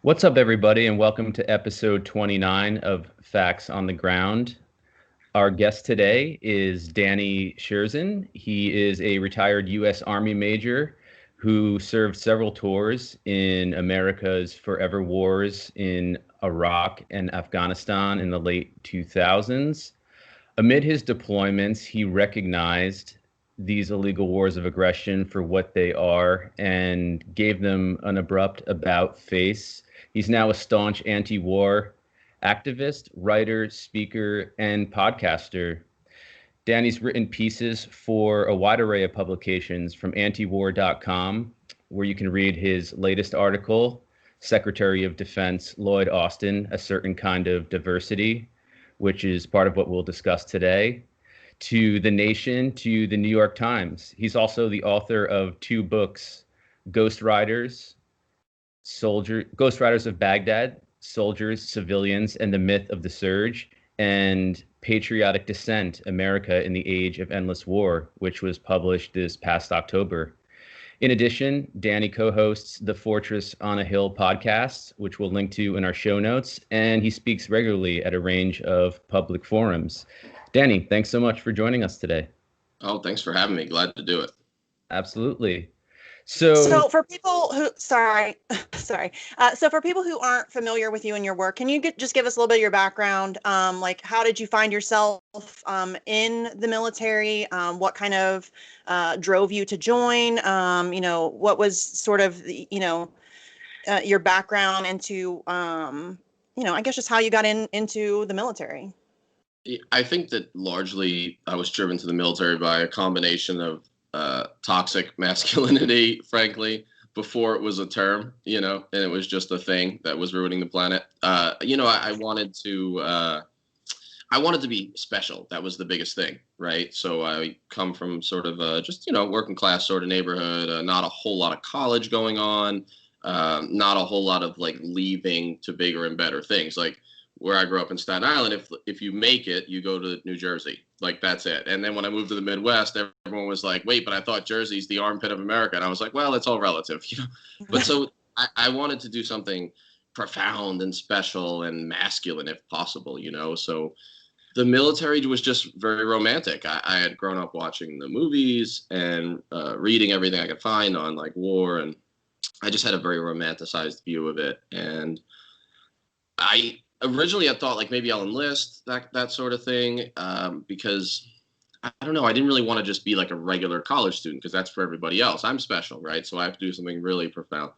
What's up, everybody, and welcome to episode 29 of Facts on the Ground. Our guest today is Danny Sjursen. He is a retired U.S. Army major who served several tours in America's forever wars in Iraq and Afghanistan in the late 2000s. Amid his deployments, he recognized these illegal wars of aggression for what they are and gave them an abrupt about face. He's now a staunch anti-war activist, writer, speaker, and podcaster. Danny's written pieces for a wide array of publications from antiwar.com, where you can read his latest article, Secretary of Defense Lloyd Austin, A Certain Kind of Diversity, which is part of what we'll discuss today, to The Nation, to the New York Times. He's also the author of two books, Ghost Riders of Baghdad, Soldiers, Civilians, and the Myth of the Surge, and Patriotic Dissent, America in the Age of Endless War, which was published this past October. In addition, Danny co-hosts the Fortress on a Hill podcast, which we'll link to in our show notes, and he speaks regularly at a range of public forums. Danny, thanks so much for joining us today. Oh, thanks for having me. Glad to do it. Absolutely. So for people who, so for people who aren't familiar with you and your work, can you just give us a little bit of your background? Like, how did you find yourself in the military? What kind of drove you to join? What was sort of your background into, I guess just how you got into the military? I think that largely I was driven to the military by a combination of toxic masculinity, frankly, before it was a term, and it was just a thing that was ruining the planet. I wanted to be special. That was the biggest thing, right? So I come from sort of working class sort of neighborhood, not a whole lot of college going on, not a whole lot of like leaving to bigger and better things. Like where I grew up in Staten Island, if you make it, you go to New Jersey. Like, that's it. And then when I moved to the Midwest, everyone was like, wait, but I thought Jersey's the armpit of America. And I was like, well, it's all relative, But so I wanted to do something profound and special and masculine if possible, So the military was just very romantic. I had grown up watching the movies and reading everything I could find on like war. And I just had a very romanticized view of it. And Originally, I thought like maybe I'll enlist, that sort of thing, because I don't know. I didn't really want to just be like a regular college student because that's for everybody else. I'm special, right? So I have to do something really profound.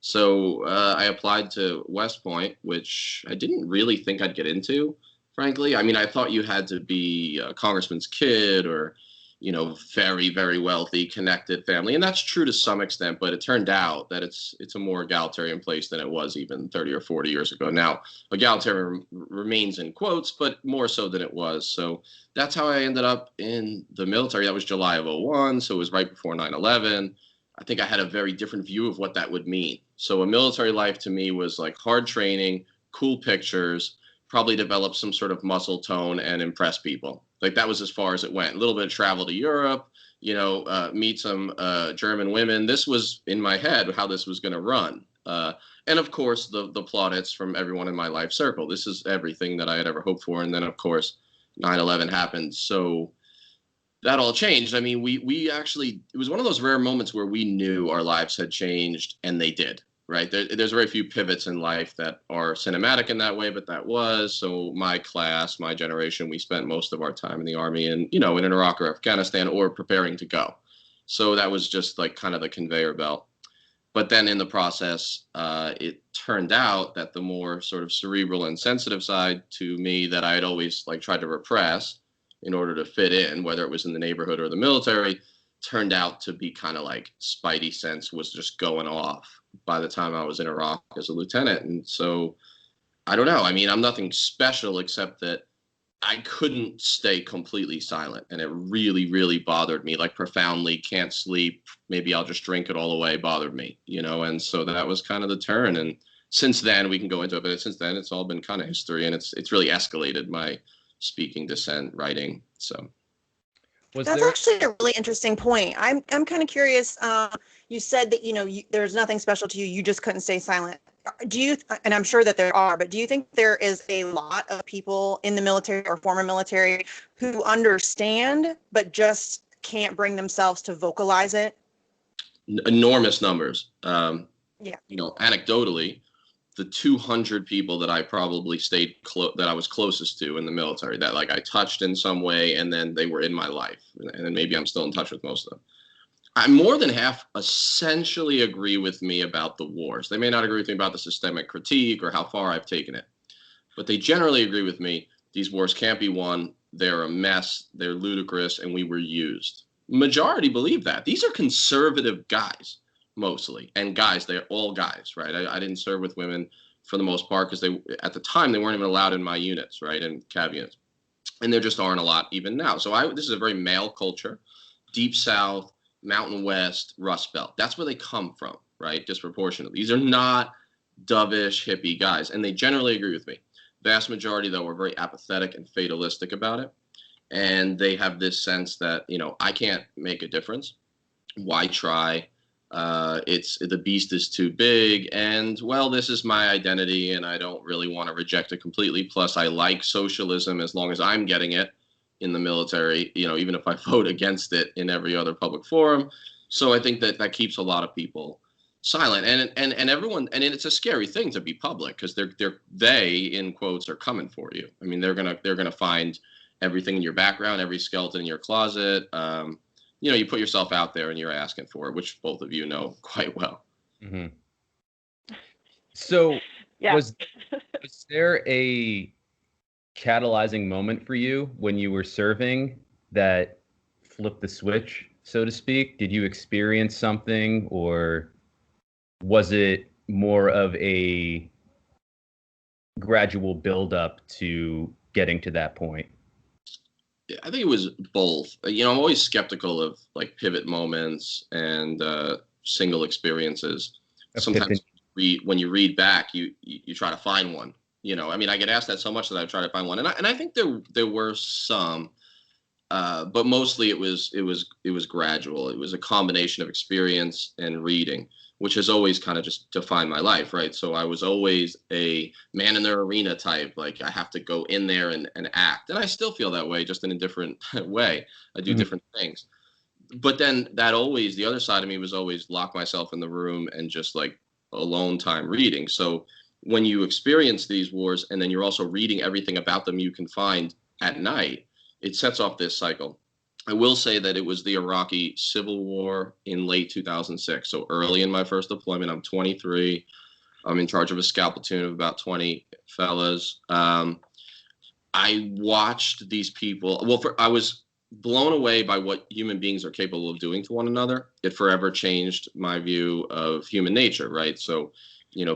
So I applied to West Point, which I didn't really think I'd get into, frankly. I mean, I thought you had to be a congressman's kid or, very, very wealthy, connected family. And that's true to some extent, but it turned out that it's a more egalitarian place than it was even 30 or 40 years ago. Now, egalitarian remains in quotes, but more so than it was. So that's how I ended up in the military. That was July of 2001, so it was right before 9/11. I think I had a very different view of what that would mean. So a military life to me was like hard training, cool pictures, probably develop some sort of muscle tone and impress people. Like that was as far as it went. A little bit of travel to Europe, meet some German women. This was in my head how this was going to run. And of course, the plaudits from everyone in my life circle. This is everything that I had ever hoped for. And then, of course, 9/11 happened. So that all changed. I mean, we actually, it was one of those rare moments where we knew our lives had changed, and they did. Right. There's very few pivots in life that are cinematic in that way, but that was. So my class, my generation, we spent most of our time in the Army and, in Iraq or Afghanistan or preparing to go. So that was just like kind of the conveyor belt. But then in the process, it turned out that the more sort of cerebral and sensitive side to me that I had always like tried to repress in order to fit in, whether it was in the neighborhood or the military, turned out to be kind of like spidey sense was just going off by the time I was in Iraq as a lieutenant. And so I don't know. I mean, I'm nothing special except that I couldn't stay completely silent. And it really, really bothered me, like profoundly, can't sleep. Maybe I'll just drink it all away, bothered me, And so that was kind of the turn. And since then, we can go into it, but since then, it's all been kind of history. And it's really escalated my speaking, dissent, writing. So. That's actually a really interesting point. I'm kind of curious. You said that, there's nothing special to you. You just couldn't stay silent. do you, and I'm sure that there are, but do you think there is a lot of people in the military or former military who understand, but just can't bring themselves to vocalize it? Enormous numbers. Yeah. Anecdotally, the 200 people that I probably that I was closest to in the military, that like I touched in some way, and then they were in my life, and then maybe I'm still in touch with most of them. More than half essentially agree with me about the wars. They may not agree with me about the systemic critique or how far I've taken it, but they generally agree with me. These wars can't be won. They're a mess. They're ludicrous, and we were used. Majority believe that. These are conservative guys, mostly. And guys, they're all guys, right? I didn't serve with women for the most part because at the time, they weren't even allowed in my units, right, in cav units. And there just aren't a lot even now. So this is a very male culture, Deep South, Mountain West, Rust Belt. That's where they come from, right? Disproportionately. These are not dovish, hippie guys, and they generally agree with me. Vast majority, though, are very apathetic and fatalistic about it, and they have this sense that, I can't make a difference. Why try? The beast is too big, and, well, this is my identity, and I don't really want to reject it completely. Plus, I like socialism as long as I'm getting it in the military, even if I vote against it in every other public forum. So I think that keeps a lot of people silent, and everyone, and it's a scary thing to be public, because they in quotes are coming for you. I mean, they're gonna find everything in your background, every skeleton in your closet. You put yourself out there and you're asking for it, which both of you know quite well. Mm-hmm. So yeah. was there a catalyzing moment for you when you were serving that flipped the switch, so to speak? Did you experience something, or was it more of a gradual buildup to getting to that point? I think it was both. I'm always skeptical of like pivot moments and single experiences. Sometimes when you read back, you try to find one. I get asked that so much that I try to find one, and I think there were some, but mostly it was gradual. It was a combination of experience and reading, which has always kind of just defined my life, right? So I was always a man in the arena type, like I have to go in there and act, and I still feel that way, just in a different way. I do different things, but then the other side of me was always lock myself in the room and just like alone time reading. So when you experience these wars and then you're also reading everything about them you can find at night, it sets off this cycle. I will say that it was the Iraqi Civil War in late 2006. So early in my first deployment, I'm 23. I'm in charge of a scout platoon of about 20 fellas. I watched these people. I was blown away by what human beings are capable of doing to one another. It forever changed my view of human nature, right? So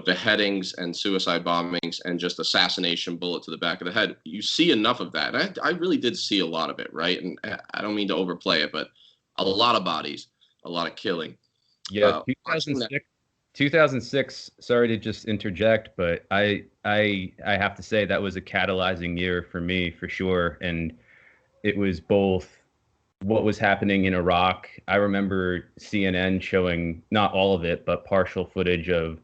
beheadings and suicide bombings and just assassination, bullet to the back of the head. You see enough of that. And I really did see a lot of it, right? And I don't mean to overplay it, but a lot of bodies, a lot of killing. Yeah, 2006, sorry to just interject, but I have to say that was a catalyzing year for me, for sure. And it was both what was happening in Iraq. I remember CNN showing, not all of it, but partial footage of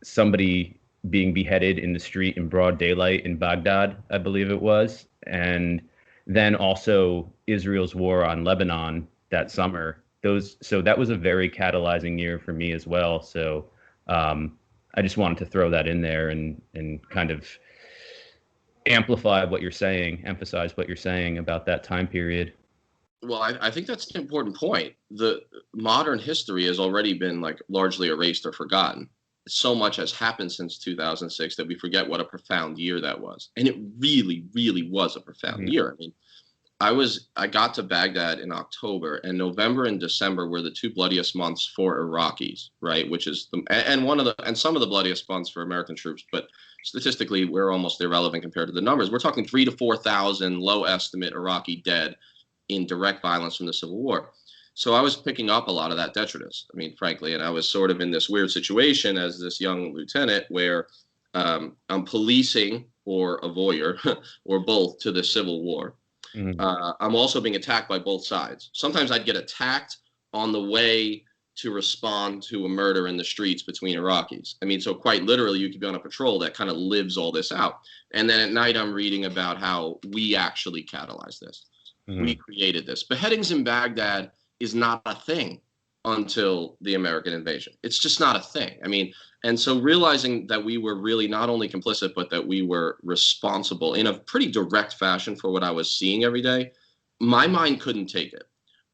somebody being beheaded in the street in broad daylight in Baghdad, I believe it was. And then also Israel's war on Lebanon that summer. So that was a very catalyzing year for me as well. So I just wanted to throw that in there and kind of amplify what you're saying, emphasize what you're saying about that time period. Well, I think that's an important point. The modern history has already been like largely erased or forgotten. So much has happened since 2006 that we forget what a profound year that was. And it really, really was a profound year. I mean, I got to Baghdad in October, and November and December were the two bloodiest months for Iraqis, right? Which is some of the bloodiest months for American troops, but statistically we're almost irrelevant compared to the numbers. We're talking 3,000 to 4,000 low estimate Iraqi dead in direct violence from the Civil War. So I was picking up a lot of that detritus, I mean, frankly, and I was sort of in this weird situation as this young lieutenant where I'm policing or a voyeur or both to the Civil War. I'm also being attacked by both sides. Sometimes I'd get attacked on the way to respond to a murder in the streets between Iraqis. I mean, so quite literally, you could be on a patrol that kind of lives all this out. And then at night, I'm reading about how we actually catalyzed this. We created this. Beheadings in Baghdad is not a thing until the American invasion. It's just not a thing. I mean, and so realizing that we were really not only complicit, but that we were responsible in a pretty direct fashion for what I was seeing every day, my mind couldn't take it.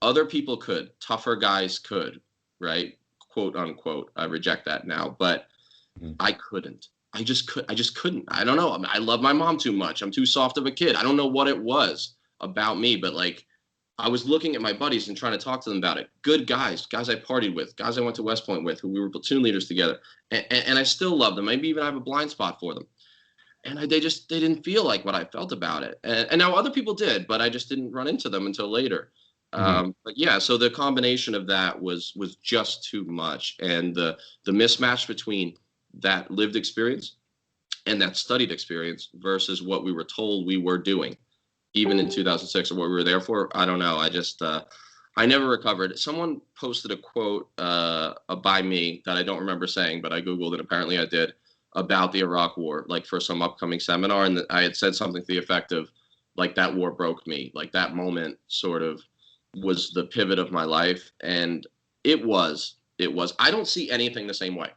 Other people could. Tougher guys could, right? Quote unquote. I reject that now, but I couldn't. I just couldn't. I don't know. I mean, I love my mom too much. I'm too soft of a kid. I don't know what it was about me, but like, I was looking at my buddies and trying to talk to them about it. Good guys I partied with, guys I went to West Point with, who we were platoon leaders together. And I still love them. Maybe even I have a blind spot for them. And they didn't feel like what I felt about it. And now other people did, but I just didn't run into them until later. But yeah, so the combination of that was just too much. And the mismatch between that lived experience and that studied experience versus what we were told we were doing, even in 2006, or what we were there for, I don't know. I just, I never recovered. Someone posted a quote by me that I don't remember saying, but I Googled and apparently I did, about the Iraq War, like for some upcoming seminar. And I had said something to the effect of, like, that war broke me. Like, that moment sort of was the pivot of my life. And it was. I don't see anything the same way.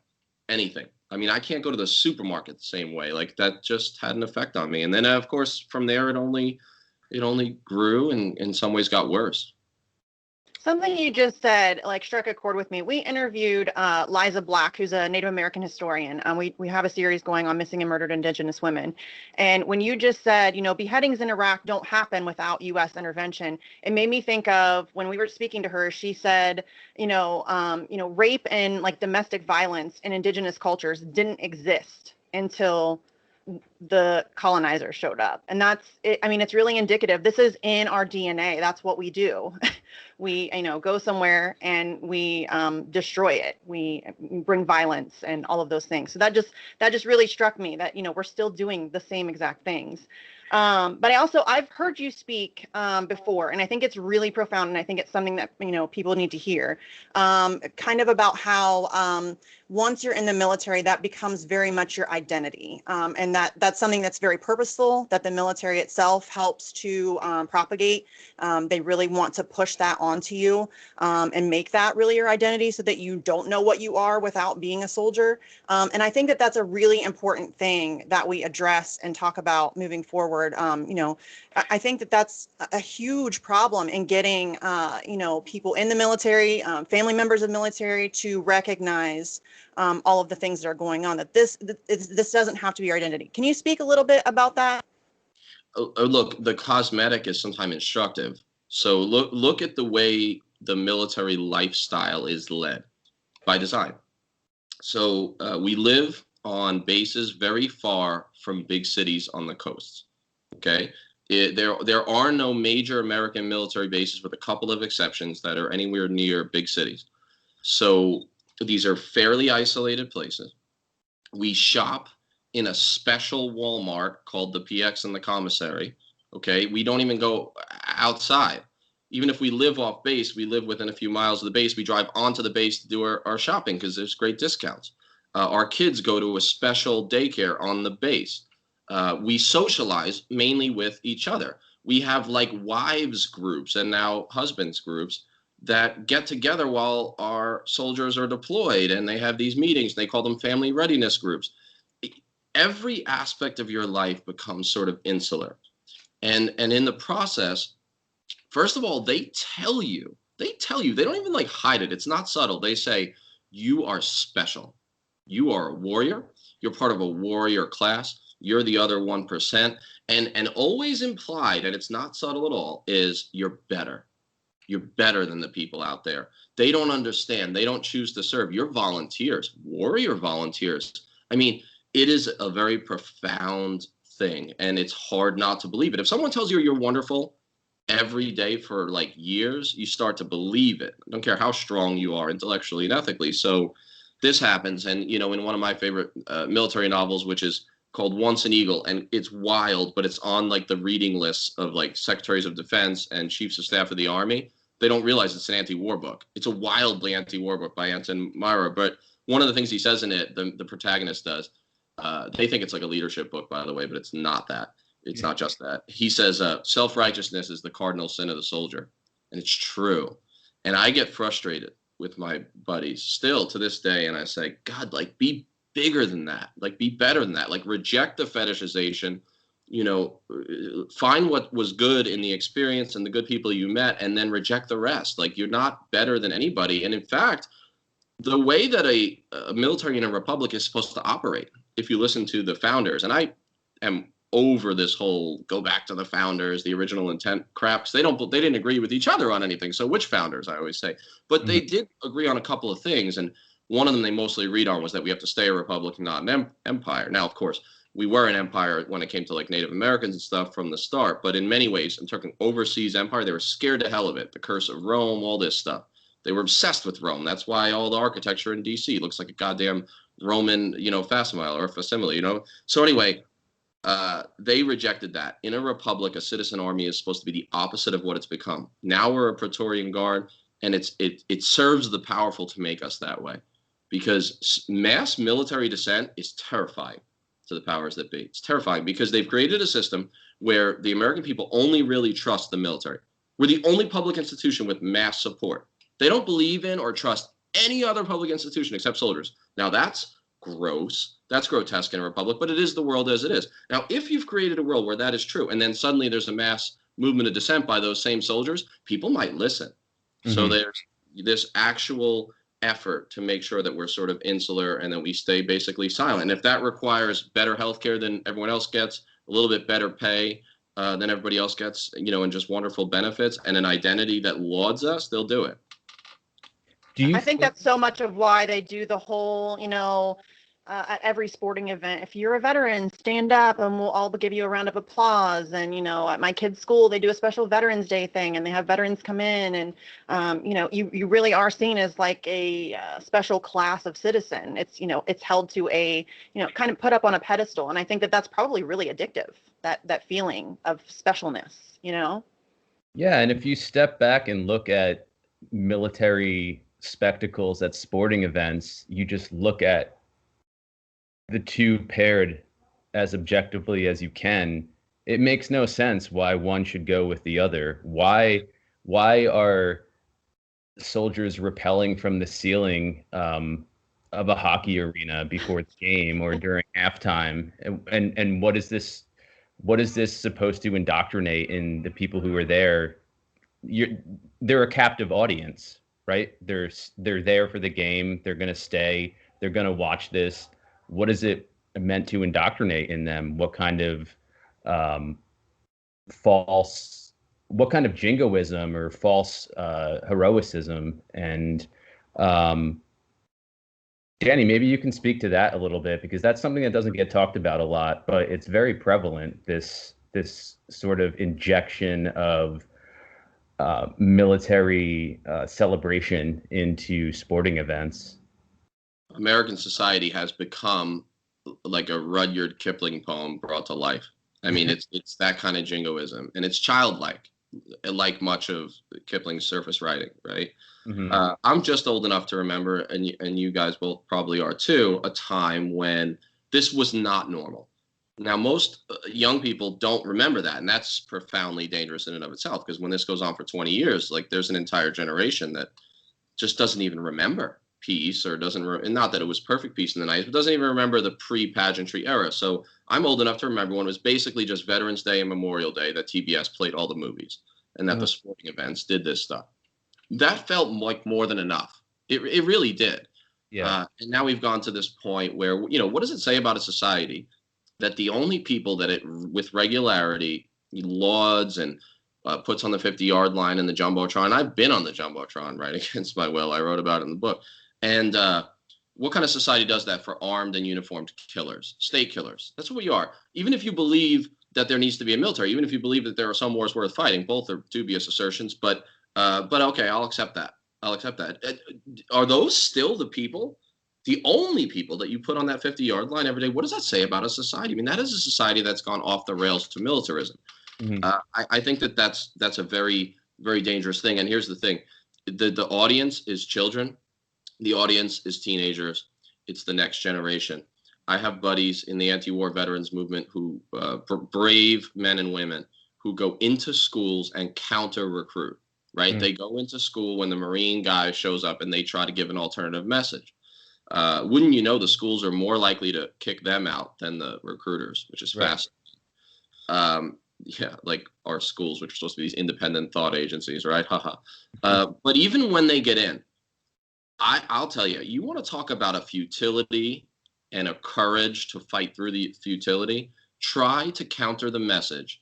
Anything. I mean, I can't go to the supermarket the same way. Like, that just had an effect on me. And then, of course, from there, it only grew and in some ways got worse. Something you just said, like, struck a chord with me. We interviewed Liza Black, who's a Native American historian. We have a series going on missing and murdered Indigenous women. And when you just said, beheadings in Iraq don't happen without U.S. intervention, it made me think of when we were speaking to her. She said, rape and like domestic violence in Indigenous cultures didn't exist until the colonizer showed up. And that's it. I mean, it's really indicative. This is in our DNA. That's what we do. We, go somewhere and we destroy it. We bring violence and all of those things. So that just really struck me that, we're still doing the same exact things. But I've heard you speak before, and I think it's really profound, and I think it's something that, people need to hear, kind of about how once you're in the military, that becomes very much your identity. And that's something that's very purposeful, that the military itself helps to propagate. They really want to push that onto you and make that really your identity so that you don't know what you are without being a soldier. And I think that that's a really important thing that we address and talk about moving forward. I think that that's a huge problem in getting, people in the military, family members of military to recognize all of the things that are going on, that this doesn't have to be your identity. Can you speak a little bit about that? Look, the cosmetic is sometimes instructive. So look at the way the military lifestyle is led by design. So we live on bases very far from big cities on the coasts. Okay, there are no major American military bases, with a couple of exceptions, that are anywhere near big cities. So these are fairly isolated places. We shop in a special Walmart called the PX and the Commissary. Okay, we don't even go outside. Even if we live off base, we live within a few miles of the base. We drive onto the base to do our shopping because there's great discounts. Our kids go to a special daycare on the base. We socialize mainly with each other. We have like wives groups and now husbands groups that get together while our soldiers are deployed, and they have these meetings. They call them family readiness groups. Every aspect of your life becomes sort of insular. And in the process, first of all, they tell you, they don't even like hide it. It's not subtle. They say, you are special. You are a warrior. You're part of a warrior class. You're the other 1%. And always implied, and it's not subtle at all, is you're better. You're better than the people out there. They don't understand. They don't choose to serve. You're volunteers, warrior volunteers. I mean, it is a very profound thing, and it's hard not to believe it. If someone tells you you're wonderful every day for like years, you start to believe it. I don't care how strong you are intellectually and ethically. So this happens. And, in one of my favorite military novels, which is called Once an Eagle, and it's wild, but it's on like the reading lists of like secretaries of defense and chiefs of staff of the army. they don't realize it's an anti-war book. It's a wildly anti-war book by Anton Myra. But one of the things he says in it, the protagonist does, they think it's like a leadership book, by the way, but it's not that. It's not just that. He says self-righteousness is the cardinal sin of the soldier. And it's true. And I get frustrated with my buddies still to this day. And I say, God, like, be bigger than that. Like, be better than that. Like, reject the fetishization. You know, find what was good in the experience and the good people you met, and then reject the rest. Like, you're not better than anybody. And in fact, the way that a military in a republic is supposed to operate, if you listen to the founders, and I am over this whole go back to the founders, the original intent crap, they didn't agree with each other on anything. So which founders, I always say, but they did agree on a couple of things. And one of them they mostly agreed on was that we have to stay a republic and not an empire. Now, of course, we were an empire when it came to like Native Americans and stuff from the start, but in many ways, in talking overseas empire, they were scared to hell of it. The curse of Rome, all this stuff. They were obsessed with Rome. That's why all the architecture in DC looks like a goddamn Roman, facsimile or facsimile, So anyway, they rejected that. In a republic, a citizen army is supposed to be the opposite of what it's become. Now we're a Praetorian Guard, and it serves the powerful to make us that way, because mass military dissent is terrifying to the powers that be. It's terrifying because they've created a system where the American people only really trust the military. We're the only public institution with mass support. They don't believe in or trust any other public institution except soldiers. Now that's gross. That's grotesque in a republic, but it is the world as it is. Now, if you've created a world where that is true, and then suddenly there's a mass movement of dissent by those same soldiers, people might listen. So there's this actual effort to make sure that we're sort of insular and that we stay basically silent. And if that requires better healthcare than everyone else gets, a little bit better pay than everybody else gets, and just wonderful benefits and an identity that lauds us, they'll do it. I think that's so much of why they do the whole, at every sporting event, if you're a veteran, stand up and we'll all give you a round of applause. And, at my kids' school, they do a special Veterans Day thing and they have veterans come in and, you really are seen as like a special class of citizen. It's, it's held to a, kind of put up on a pedestal. And I think that that's probably really addictive, that feeling of specialness, Yeah. And if you step back and look at military spectacles at sporting events, you just look at the two paired as objectively as you can. It makes no sense why one should go with the other. Why are soldiers rappelling from the ceiling of a hockey arena before the game or during halftime? And what is this supposed to indoctrinate in the people who are there? They're a captive audience, right? They're there for the game. They're going to stay. They're going to watch this. What is it meant to indoctrinate in them? What kind of jingoism or false heroicism? And Danny, maybe you can speak to that a little bit, because that's something that doesn't get talked about a lot, but it's very prevalent, this sort of injection of military celebration into sporting events. American society has become like a Rudyard Kipling poem brought to life. I mean, it's that kind of jingoism, and it's childlike, like much of Kipling's surface writing, right? I'm just old enough to remember, and you guys will probably are too, a time when this was not normal. Now, most young people don't remember that, and that's profoundly dangerous in and of itself, because when this goes on for 20 years, like, there's an entire generation that just doesn't even remember peace, or not that it was perfect peace in the 90s, but doesn't even remember the pre-pageantry era. So I'm old enough to remember when it was basically just Veterans Day and Memorial Day that TBS played all the movies, and that the sporting events did this stuff. That felt like more than enough. It really did. Yeah. And now we've gone to this point where, what does it say about a society that the only people that it with regularity lauds and puts on the 50-yard line in the Jumbotron? I've been on the Jumbotron, right, against my will. I wrote about it in the book. And what kind of society does that for armed and uniformed killers, state killers? That's what we are. Even if you believe that there needs to be a military, even if you believe that there are some wars worth fighting, both are dubious assertions, but okay, I'll accept that. Are those still the people, the only people that you put on that 50-yard line every day? What does that say about a society? I mean, that is a society that's gone off the rails to militarism. I think that's a very, very dangerous thing. And here's the thing. The audience is children. The audience is teenagers. It's the next generation. I have buddies in the anti-war veterans movement who, brave men and women, who go into schools and counter recruit, right? They go into school when the Marine guy shows up and they try to give an alternative message. Wouldn't you know, the schools are more likely to kick them out than the recruiters, which is fascinating. Yeah, like our schools, which are supposed to be these independent thought agencies, right? But even when they get in, I'll tell you, you want to talk about a futility and a courage to fight through the futility, try to counter the message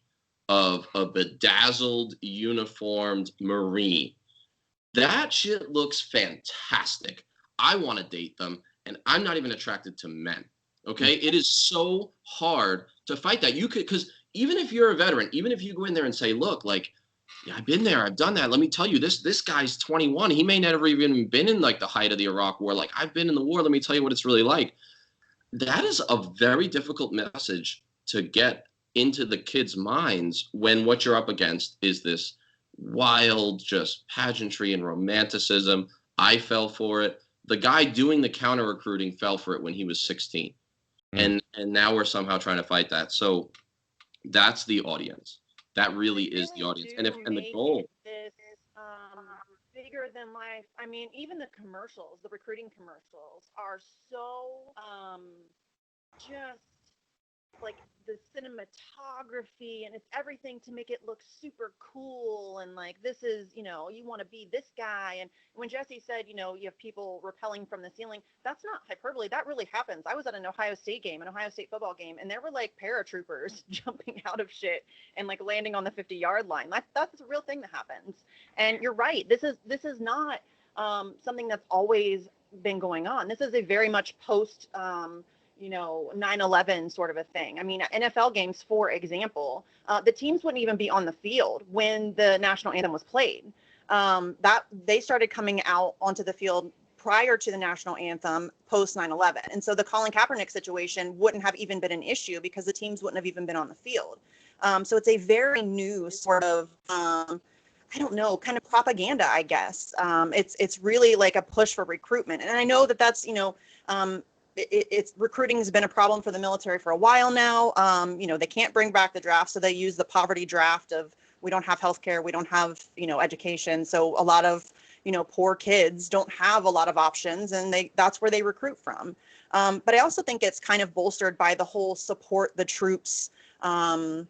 of a bedazzled, uniformed Marine. That shit looks fantastic. I want to date them, and I'm not even attracted to men. Okay? It is so hard to fight that. You could, because even if you're a veteran, even if you go in there and say, look, like, yeah, I've been there, I've done that. Let me tell you, this guy's 21. He may never even been in like the height of the Iraq war. Like, I've been in the war. Let me tell you what it's really like. That is a very difficult message to get into the kids' minds when what you're up against is this wild, just pageantry and romanticism. I fell for it. The guy doing the counter recruiting fell for it when he was 16. And now we're somehow trying to fight that. So that's the audience. That really is the audience. And the goal. This bigger than life. I mean, even the commercials, the recruiting commercials are so just like the cinematography, and it's everything to make it look super cool, and like, this is, you know, you want to be this guy. And when Jesse said, you know, you have people rappelling from the ceiling, that's not hyperbole. That really happens. I was at an Ohio State football game, and there were like paratroopers jumping out of shit and like landing on the 50-yard line. That's a real thing that happens. And you're right. This is not something that's always been going on. This is a very much post 9/11 sort of a thing. I mean, NFL games, for example, the teams wouldn't even be on the field when the national anthem was played. That they started coming out onto the field prior to the national anthem, post 9/11. And so the Colin Kaepernick situation wouldn't have even been an issue because the teams wouldn't have even been on the field. So it's a very new sort of, I don't know, kind of propaganda, I guess. It's really like a push for recruitment. And I know that that's, it's recruiting has been a problem for the military for a while now. They can't bring back the draft, so they use the poverty draft of, we don't have healthcare, we don't have, education. So a lot of, poor kids don't have a lot of options, and that's where they recruit from. But I also think it's kind of bolstered by the whole support the troops, I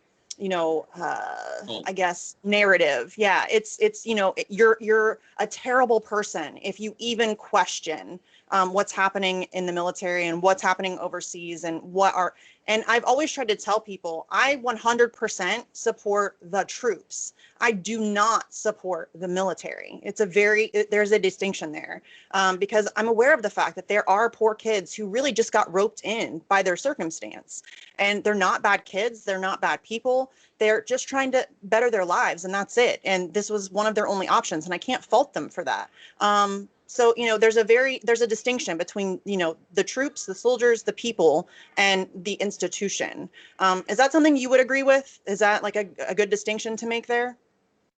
guess, narrative. Yeah, it's you're a terrible person if you even question what's happening in the military and what's happening overseas, and and I've always tried to tell people, I 100% support the troops. I do not support the military. There's a distinction there, because I'm aware of the fact that there are poor kids who really just got roped in by their circumstance, and they're not bad kids. They're not bad people. They're just trying to better their lives, and that's it. And this was one of their only options, and I can't fault them for that. So, there's a distinction between, the troops, the soldiers, the people, and the institution. Is that something you would agree with? Is that like a good distinction to make there?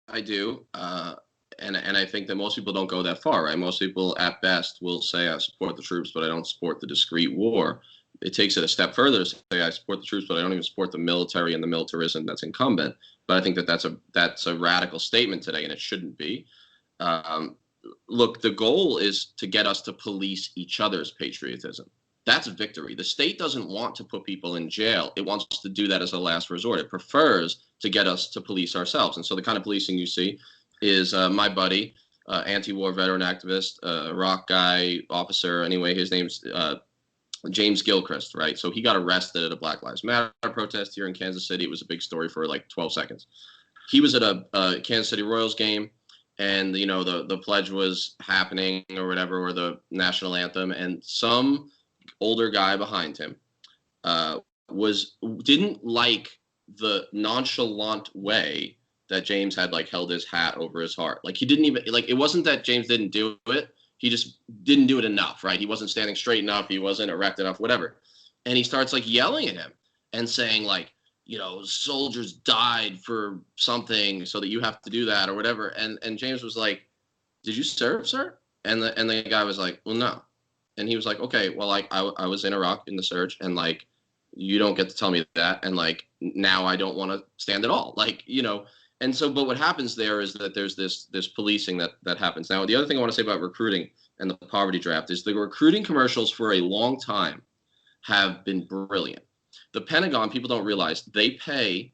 I do. And I think that most people don't go that far, right? Most people at best will say, I support the troops, but I don't support the discrete war. It takes it a step further to say, I support the troops, but I don't even support the military and the militarism that's incumbent. But I think that that's a radical statement today, and it shouldn't be. Look, the goal is to get us to police each other's patriotism. That's victory. The state doesn't want to put people in jail. It wants to do that as a last resort. It prefers to get us to police ourselves. And so the kind of policing you see is my buddy, anti-war veteran activist, Iraq guy, officer. Anyway, his name's James Gilchrist, right? So he got arrested at a Black Lives Matter protest here in Kansas City. It was a big story for like 12 seconds. He was at a Kansas City Royals game, and the pledge was happening or whatever, or the national anthem, and some older guy behind him didn't like the nonchalant way that James had like held his hat over his heart. Like, he didn't even, like, it wasn't that James didn't do it, he just didn't do it enough, right? He wasn't standing straight enough, he wasn't erect enough, whatever. And he starts like yelling at him and saying like, soldiers died for something so that you have to do that or whatever. And James was like, did you serve, sir? And the guy was like, well, no. And he was like, okay, well, like I was in Iraq in the surge, and like, you don't get to tell me that. And like, now I don't want to stand at all. Like, and so, but what happens there is that there's this policing that happens. Now, the other thing I want to say about recruiting and the poverty draft is the recruiting commercials for a long time have been brilliant. The Pentagon, people don't realize, they pay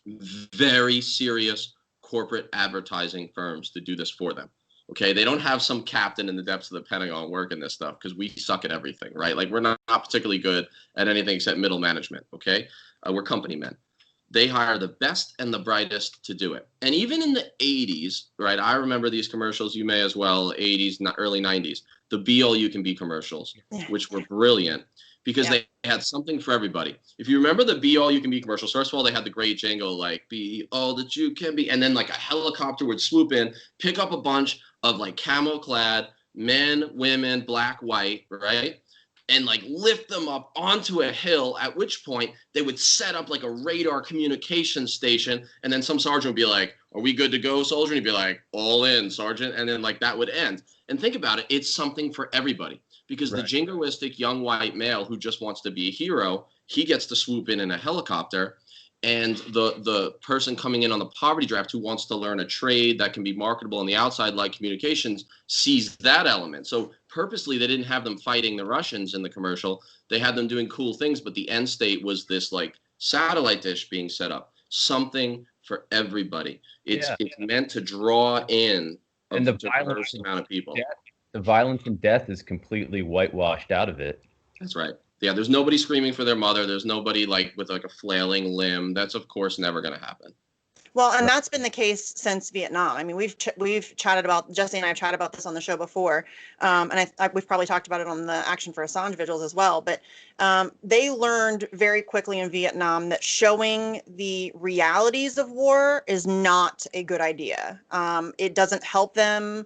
very serious corporate advertising firms to do this for them. Okay, they don't have some captain in the depths of the Pentagon working this stuff because we suck at everything, right? Like, we're not particularly good at anything except middle management, okay? We're company men. They hire the best and the brightest to do it. And even in the 80s, right, I remember these commercials, you may as well, 80s, early 90s, the Be All You Can Be commercials, which were brilliant because they had something for everybody. If you remember the Be All You Can Be commercials, first of all, they had the great jingle, like, be all that you can be. And then like a helicopter would swoop in, pick up a bunch of like camo-clad men, women, black, white, right? And like lift them up onto a hill, at which point they would set up like a radar communication station. And then some sergeant would be like, are we good to go, soldier? And he'd be like, all in, sergeant. And then like that would end. And think about it, it's something for everybody. Because the jingoistic young white male who just wants to be a hero, he gets to swoop in a helicopter. And the person coming in on the poverty draft who wants to learn a trade that can be marketable on the outside, like communications, sees that element. So purposely, they didn't have them fighting the Russians in the commercial. They had them doing cool things, but the end state was this like satellite dish being set up. Something for everybody. It's meant to draw in a diverse amount of people. The violence and death is completely whitewashed out of it. That's right. Yeah, there's nobody screaming for their mother. There's nobody like with like a flailing limb. That's of course never going to happen. Well, and that's been the case since Vietnam. I mean, we've chatted about, Jesse and I have chatted about this on the show before, and we've probably talked about it on the Action for Assange vigils as well. But they learned very quickly in Vietnam that showing the realities of war is not a good idea. It doesn't help them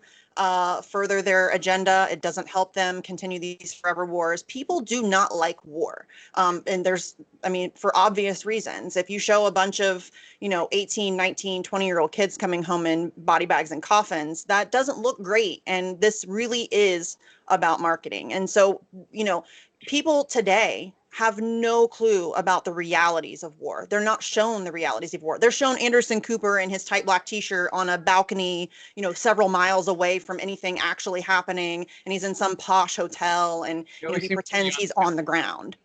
further their agenda. It doesn't help them continue these forever wars. People do not like war. And for obvious reasons. If you show a bunch of, 18, 19, 20-year-old kids coming home in body bags and coffins, that doesn't look great. And this really is about marketing. And so, people today have no clue about the realities of war. They're not shown the realities of war. They're shown Anderson Cooper in his tight black t-shirt on a balcony, several miles away from anything actually happening. And he's in some posh hotel and he pretends he's on the ground.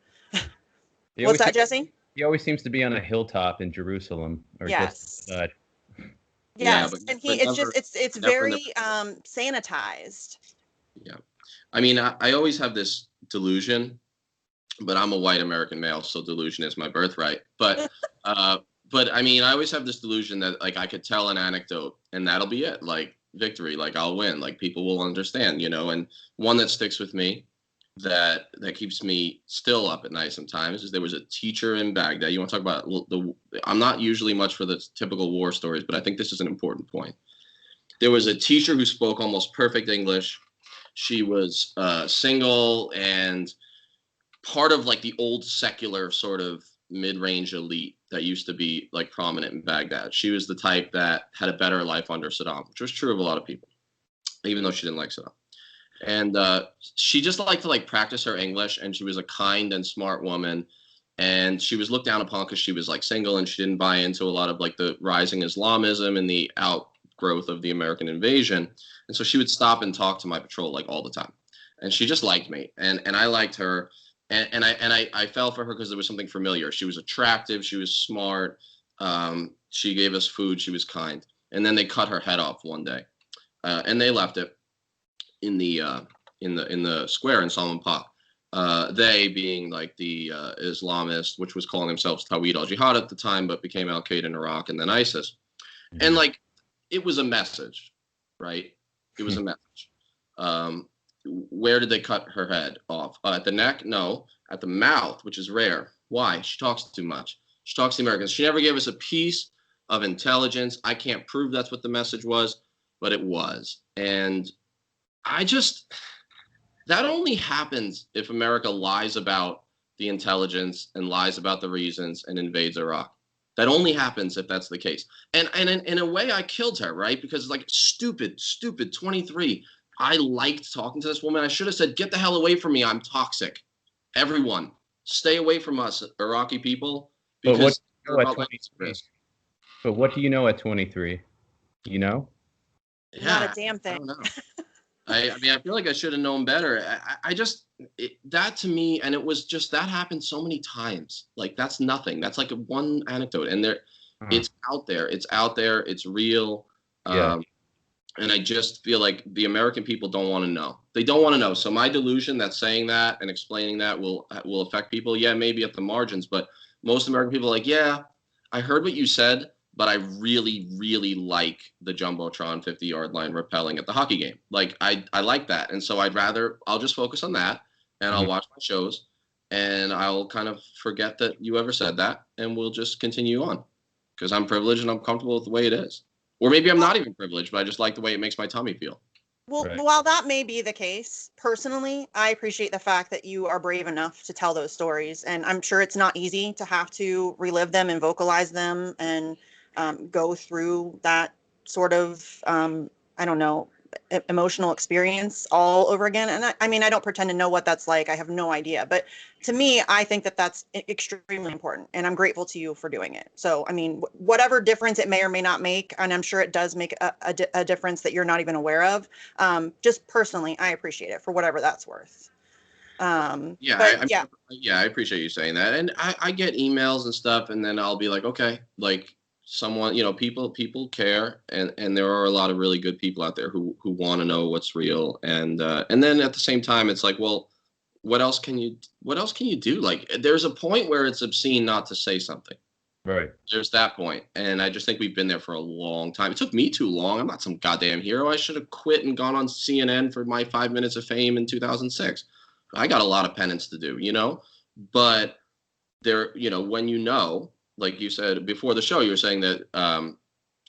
What's that, Jesse? He always seems to be on a hilltop in Jerusalem. Or yes. Just, yes. And it's very sanitized. Yeah. I mean, I always have this delusion, but I'm a white American male, so delusion is my birthright. But I mean, I always have this delusion that like I could tell an anecdote and that'll be it, like victory, like I'll win, like people will understand, And one that sticks with me that keeps me still up at night sometimes is there was a teacher in Baghdad. You want to talk about I'm not usually much for the typical war stories, but I think this is an important point. There was a teacher who spoke almost perfect English. She was single and part of like the old secular sort of mid-range elite that used to be like prominent in Baghdad. She was the type that had a better life under Saddam, which was true of a lot of people, even though she didn't like Saddam. And she just liked to like practice her English, and she was a kind and smart woman. And she was looked down upon because she was like single and she didn't buy into a lot of like the rising Islamism and the outgrowth of the American invasion. And so she would stop and talk to my patrol like all the time. And she just liked me, and I liked her. And I fell for her because there was something familiar. She was attractive. She was smart. She gave us food. She was kind. And then they cut her head off one day, and they left it in the square in Salman Park. They being like the Islamist, which was calling themselves Tawhid al-Jihad at the time, but became Al-Qaeda in Iraq and then ISIS. Mm-hmm. And like it was a message, right? It was a message. Where did they cut her head off? At the neck? No. At the mouth, which is rare. Why? She talks too much. She talks to the Americans. She never gave us a piece of intelligence. I can't prove that's what the message was, but it was. And that only happens if America lies about the intelligence and lies about the reasons and invades Iraq. That only happens if that's the case. And in a way, I killed her, right? Because like stupid 23. I liked talking to this woman. I should have said, get the hell away from me. I'm toxic. Everyone, stay away from us, Iraqi people, because but what do you know at 23? You know? Yeah, not a damn thing. I don't know. I mean, I feel like I should have known better. I just, that to me, and it was just, that happened so many times. Like, that's nothing. That's like one anecdote. And it's out there. It's out there. It's real. Yeah. And I just feel like the American people don't want to know. They don't want to know. So my delusion that saying that and explaining that will affect people, yeah, maybe at the margins. But most American people are like, yeah, I heard what you said, but I really, really like the Jumbotron 50-yard line rappelling at the hockey game. Like, I like that. And so I'll just focus on that, and I'll watch my shows, and I'll kind of forget that you ever said that, and we'll just continue on. Because I'm privileged and I'm comfortable with the way it is. Or maybe I'm not even privileged, but I just like the way it makes my tummy feel. Well, while that may be the case, personally, I appreciate the fact that you are brave enough to tell those stories. And I'm sure it's not easy to have to relive them and vocalize them and go through that sort of, I don't know, emotional experience all over again. And I mean, I don't pretend to know what that's like. I have no idea. But to me, I think that that's extremely important. And I'm grateful to you for doing it. So, I mean, whatever difference it may or may not make, and I'm sure it does make a difference that you're not even aware of. Just personally, I appreciate it for whatever that's worth. I appreciate you saying that. And I get emails and stuff, and then I'll be like, okay, like, someone, people care, and there are a lot of really good people out there who want to know what's real, and then at the same time it's like, well, what else can you do? Like, there's a point where it's obscene not to say something, right? There's that point, and I just think we've been there for a long time. It took me too long. I'm not some goddamn hero. I should have quit and gone on CNN for my 5 minutes of fame in 2006. I got a lot of penance to do, but there, when like you said before the show, you were saying that,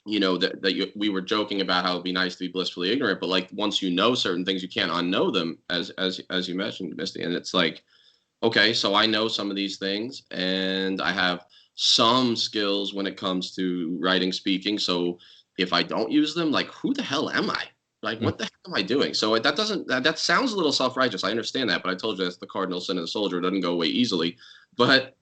we were joking about how it'd be nice to be blissfully ignorant, but like, once you know certain things, you can't unknow them, as you mentioned, Misty. And it's like, okay, so I know some of these things, and I have some skills when it comes to writing, speaking. So if I don't use them, like, who the hell am I? Like, what the heck am I doing? So that sounds a little self-righteous. I understand that, but I told you that's the cardinal sin of the soldier. It doesn't go away easily. But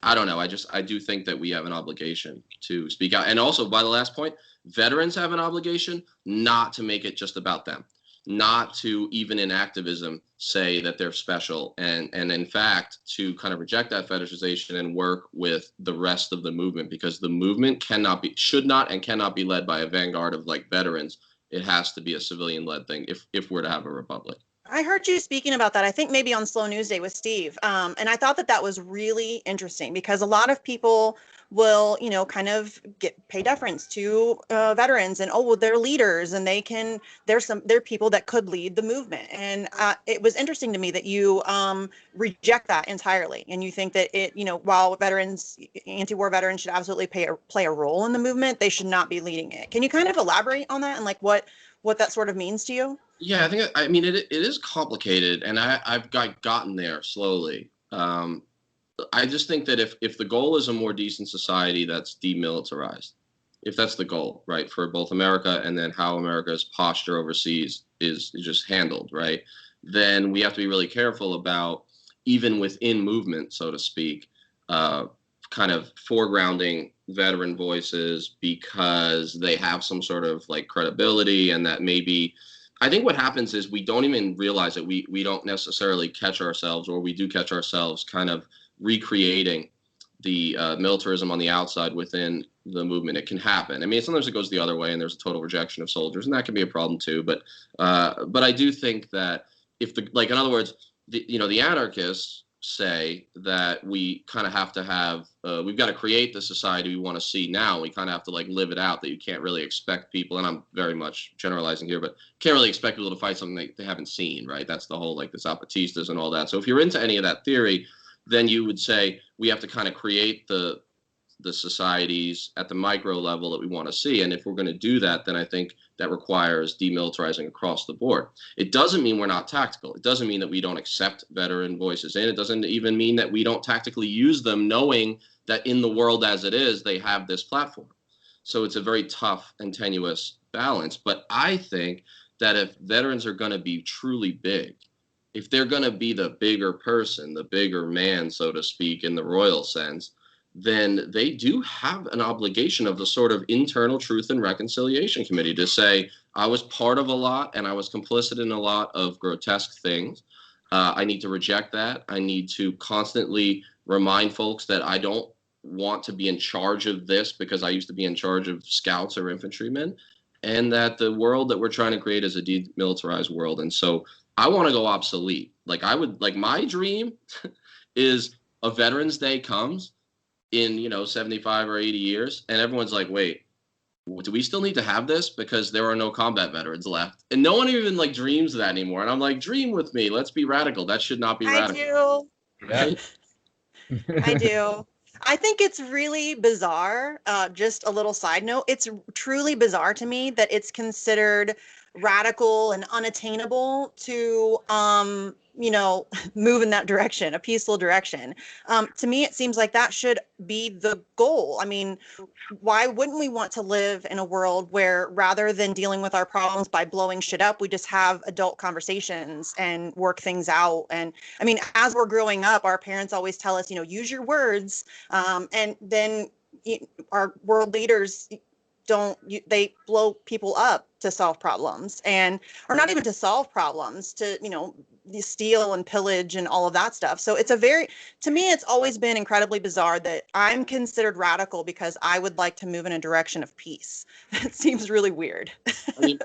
I don't know. I do think that we have an obligation to speak out. And also, by the last point, veterans have an obligation not to make it just about them, not to, even in activism, say that they're special, and in fact, to kind of reject that fetishization and work with the rest of the movement, because the movement should not and cannot be led by a vanguard of like veterans. It has to be a civilian-led thing if we're to have a republic. I heard you speaking about that, I think maybe on Slow News Day with Steve. And I thought that was really interesting, because a lot of people will, kind of pay deference to veterans, and, they're leaders, and they're people that could lead the movement. And it was interesting to me that you reject that entirely. And you think that while anti-war veterans should absolutely play a role in the movement, they should not be leading it. Can you kind of elaborate on that and like what that sort of means to you? Yeah, I mean, it is complicated, and I've gotten there slowly. I just think that if the goal is a more decent society that's demilitarized, if that's the goal, right, for both America, and then how America's posture overseas is just handled, right, then we have to be really careful about, even within movement, so to speak, kind of foregrounding veteran voices because they have some sort of like credibility, and that maybe, I think what happens is we don't even realize that we don't necessarily catch ourselves, or we do catch ourselves kind of recreating the militarism on the outside within the movement. It can happen. I mean, sometimes it goes the other way, and there's a total rejection of soldiers, and that can be a problem too. But I do think that in other words, the anarchists say that we kind of have to have, we've got to create the society we want to see now. We kind of have to like live it out, that you can't really expect people, and I'm very much generalizing here, but can't really expect people to fight something they haven't seen, right? That's the whole, like, the Zapatistas and all that. So if you're into any of that theory, then you would say we have to kind of create the the societies at the micro level that we want to see. And if we're going to do that, then I think that requires demilitarizing across the board. It doesn't mean we're not tactical. It doesn't mean that we don't accept veteran voices in. It doesn't even mean that we don't tactically use them, knowing that in the world as it is, they have this platform. So it's a very tough and tenuous balance. But I think that if veterans are going to be truly big, if they're going to be the bigger person, the bigger man, so to speak, in the royal sense, then they do have an obligation of the sort of internal truth and reconciliation committee to say, I was part of a lot and I was complicit in a lot of grotesque things. I need to reject that. I need to constantly remind folks that I don't want to be in charge of this because I used to be in charge of scouts or infantrymen, and that the world that we're trying to create is a demilitarized world. And so I want to go obsolete. Like my dream is a Veterans Day comes in, 75 or 80 years, and everyone's like, wait, do we still need to have this? Because there are no combat veterans left. And no one even dreams of that anymore. And I'm like, dream with me. Let's be radical. That should not be radical. I do. I do. I think it's really bizarre. Just a little side note. It's truly bizarre to me that it's considered radical and unattainable to, move in that direction, a peaceful direction. To me, it seems like that should be the goal. I mean, why wouldn't we want to live in a world where rather than dealing with our problems by blowing shit up, we just have adult conversations and work things out? And I mean, as we're growing up, our parents always tell us, use your words. And then our world leaders they blow people up to solve problems, or not even to solve problems, to steal and pillage and all of that stuff. So to me, it's always been incredibly bizarre that I'm considered radical because I would like to move in a direction of peace. That seems really weird. I mean,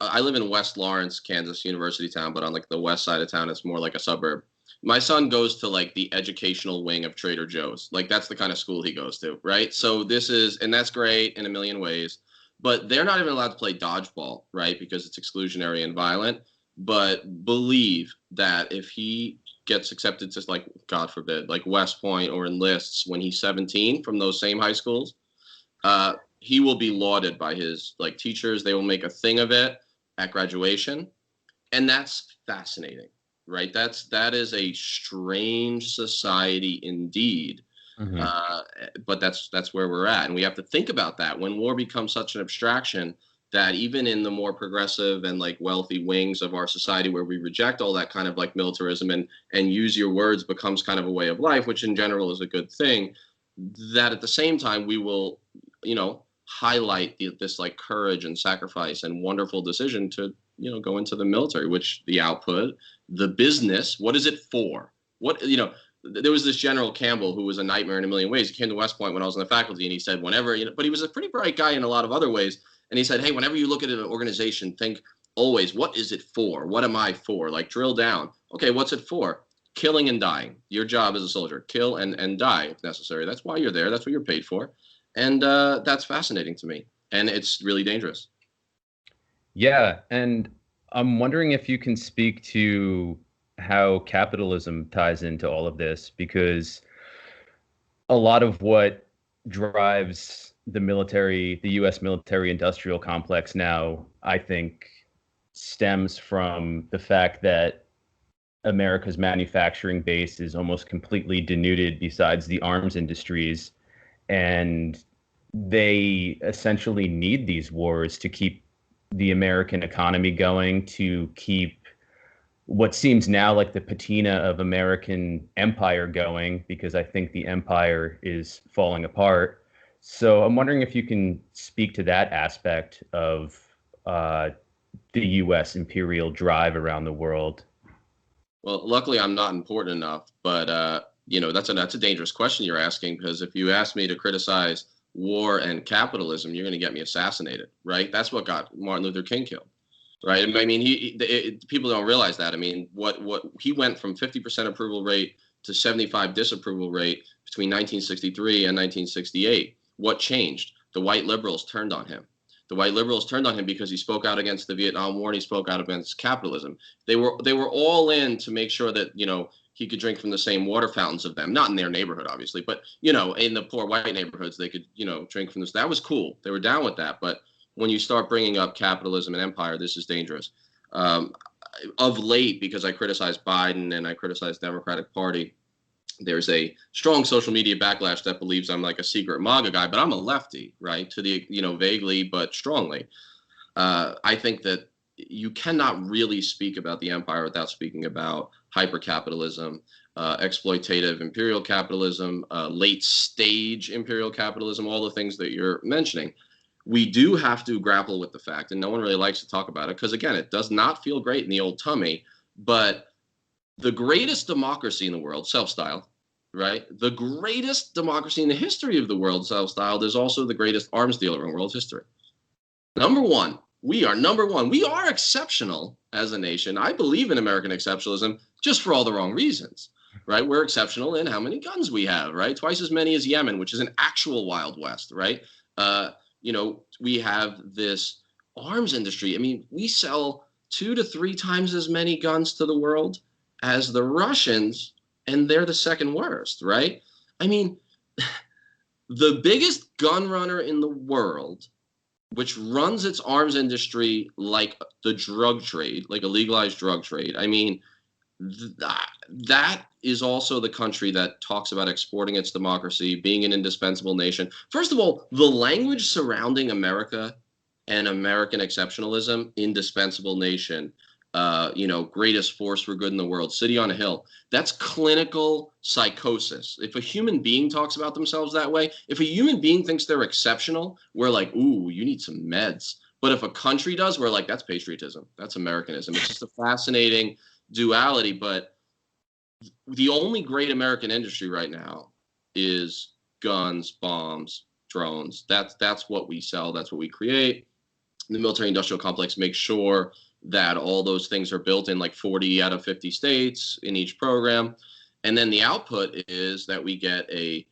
I live in West Lawrence, Kansas, university town, but on the west side of town, it's more like a suburb. My son goes to the educational wing of Trader Joe's. That's the kind of school he goes to, right? So and that's great in a million ways, but they're not even allowed to play dodgeball, right? Because it's exclusionary and violent. But believe that if he gets accepted to God forbid, West Point or enlists when he's 17 from those same high schools, he will be lauded by his teachers. They will make a thing of it at graduation. And that's fascinating. Right. That is a strange society indeed. Mm-hmm. But that's where we're at. And we have to think about that when war becomes such an abstraction that even in the more progressive and wealthy wings of our society, where we reject all that kind of militarism and use your words becomes kind of a way of life, which in general is a good thing, that at the same time we will, highlight this courage and sacrifice and wonderful decision to go into the military, which the output, the business, what is it for? There was this General Campbell who was a nightmare in a million ways. He came to West Point when I was in the faculty, and he said, but he was a pretty bright guy in a lot of other ways. And he said, hey, whenever you look at an organization, think always, what is it for? What am I for? Drill down. Okay, what's it for? Killing and dying. Your job as a soldier, kill and die if necessary. That's why you're there. That's what you're paid for. And that's fascinating to me. And it's really dangerous. Yeah, and I'm wondering if you can speak to how capitalism ties into all of this, because a lot of what drives the U.S. military industrial complex now, I think, stems from the fact that America's manufacturing base is almost completely denuded besides the arms industries, and they essentially need these wars to keep the American economy going, to keep what seems now like the patina of American empire going, because I think the empire is falling apart. So I'm wondering if you can speak to that aspect of the U.S. imperial drive around the world. Well, luckily I'm not important enough, but that's a dangerous question you're asking, because if you ask me to criticize war and capitalism, you're going to get me assassinated, right? That's what got Martin Luther King killed, right? I mean, people don't realize that. I mean, what he went from 50% approval rate to 75% disapproval rate between 1963 and 1968. What changed? The white liberals turned on him. The white liberals turned on him because he spoke out against the Vietnam War and he spoke out against capitalism. They were all in to make sure that he could drink from the same water fountains of them, not in their neighborhood, obviously, but, you know, in the poor white neighborhoods, they could, you know, drink from this. That was cool. They were down with that. But when you start bringing up capitalism and empire, this is dangerous. Of late, because I criticize Biden and I criticize Democratic Party, there's a strong social media backlash that believes I'm like a secret MAGA guy, but I'm a lefty, right? To the, you know, vaguely, but strongly. I think that you cannot really speak about the empire without speaking about hypercapitalism, exploitative imperial capitalism, late stage imperial capitalism, all the things that you're mentioning. We do have to grapple with the fact, and no one really likes to talk about it, because again, it does not feel great in the old tummy, but the greatest democracy in the world, self-styled, right? The greatest democracy in the history of the world, self-styled, is also the greatest arms dealer in world history. Number one. We are number one. We are exceptional as a nation. I believe in American exceptionalism just for all the wrong reasons, right? We're exceptional in how many guns we have, right? Twice as many as Yemen, which is an actual Wild West, right? You know, we have this arms industry. I mean, we sell 2 to 3 times as many guns to the world as the Russians, and they're the second worst, right? I mean, the biggest gun runner in the world, which runs its arms industry like the drug trade, like a legalized drug trade. I mean, that is also the country that talks about exporting its democracy, being an indispensable nation. First of all, the language surrounding America and American exceptionalism, indispensable nation, you know, greatest force for good in the world, city on a hill. That's clinical psychosis. If a human being talks about themselves that way, if a human being thinks they're exceptional, we're like, ooh, you need some meds. But if a country does, we're like, that's patriotism. That's Americanism. It's just a fascinating duality. But the only great American industry right now is guns, bombs, drones. That's what we sell. That's what we create. The military industrial complex makes sure that all those things are built in like 40 out of 50 states in each program. And then the output is that we get a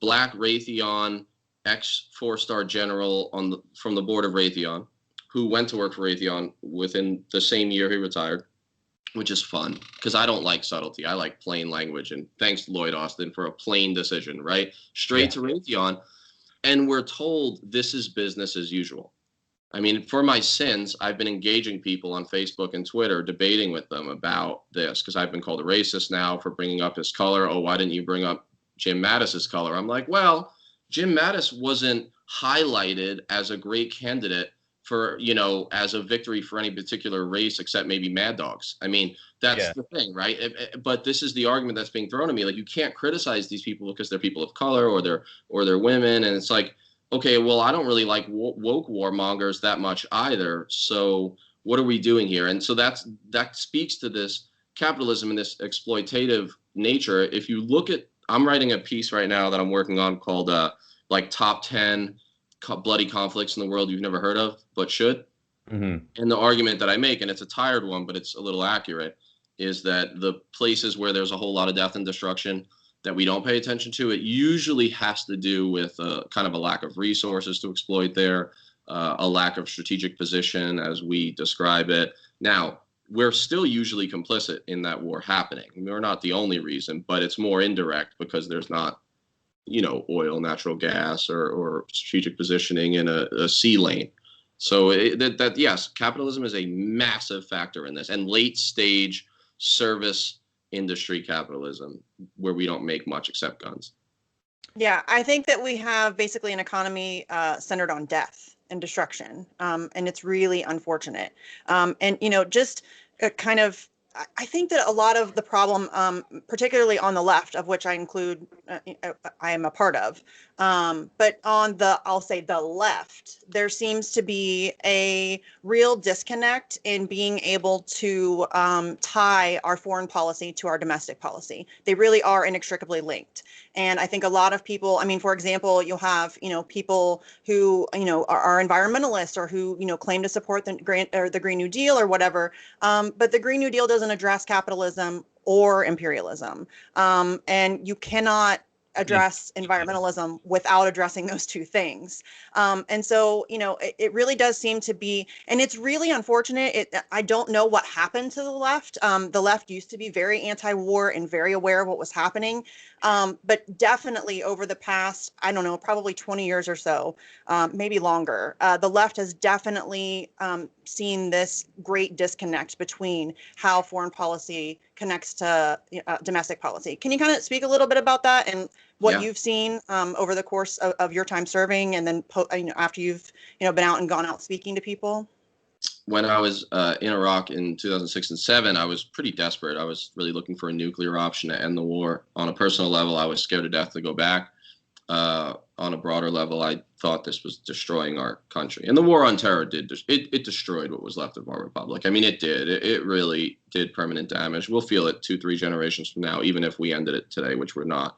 black Raytheon ex-4-star general from the board of Raytheon, who went to work for Raytheon within the same year he retired, which is fun because I don't like subtlety. I like plain language. And thanks, Lloyd Austin, for a plain decision, right? Straight to Raytheon. And we're told this is business as usual. I mean, for my sins, I've been engaging people on Facebook and Twitter, debating with them about this, because I've been called a racist now for bringing up his color. Oh, why didn't you bring up Jim Mattis's color? I'm like, well, Jim Mattis wasn't highlighted as a great candidate for, you know, as a victory for any particular race, except maybe Mad Dogs. I mean, that's the thing, right? But this is the argument that's being thrown at me. Like, you can't criticize these people because they're people of color or they're women. And it's like, okay, well, I don't really like woke warmongers that much either. So what are we doing here? And so that speaks to this capitalism and this exploitative nature. If you look at, I'm writing a piece right now that I'm working on called like top 10 bloody conflicts in the world you've never heard of, but should. Mm-hmm. And the argument that I make, and it's a tired one, but it's a little accurate, is that the places where there's a whole lot of death and destruction that we don't pay attention to, it usually has to do with kind of a lack of resources to exploit there, a lack of strategic position as we describe it. Now, we're still usually complicit in that war happening. We're not the only reason, but it's more indirect because there's not, you know, oil, natural gas, or strategic positioning in a sea lane. So yes, capitalism is a massive factor in this, and late stage service industry capitalism where we don't make much except guns. Yeah, I think that we have basically an economy centered on death and destruction, and it's really unfortunate. And, you know, just kind of, I think that a lot of the problem, particularly on the left, of which I include, I am a part of, but on I'll say the left, there seems to be a real disconnect in being able to tie our foreign policy to our domestic policy. They really are inextricably linked. And I think a lot of people, I mean, for example, you'll have, you know, people who, you know, are environmentalists or who, you know, claim to support the Green New Deal or whatever. But the Green New Deal doesn't address capitalism or imperialism. And you cannot address environmentalism without addressing those two things. And so, it really does seem to be, and it's really unfortunate. I don't know what happened to the left. The left used to be very anti-war and very aware of what was happening. But definitely over the past, I don't know, probably 20 years or so, maybe longer, the left has definitely seen this great disconnect between how foreign policy connects to domestic policy. Can you kind of speak a little bit about that and what you've seen over the course of your time serving, and then after you've been out and gone out speaking to people? When I was in Iraq in 2006 and 2007, I was pretty desperate. I was really looking for a nuclear option to end the war. On a personal level, I was scared to death to go back. On a broader level, I thought this was destroying our country. And the war on terror it destroyed what was left of our republic. I mean, it did. It really did permanent damage. We'll feel it 2-3 generations from now, even if we ended it today, which we're not.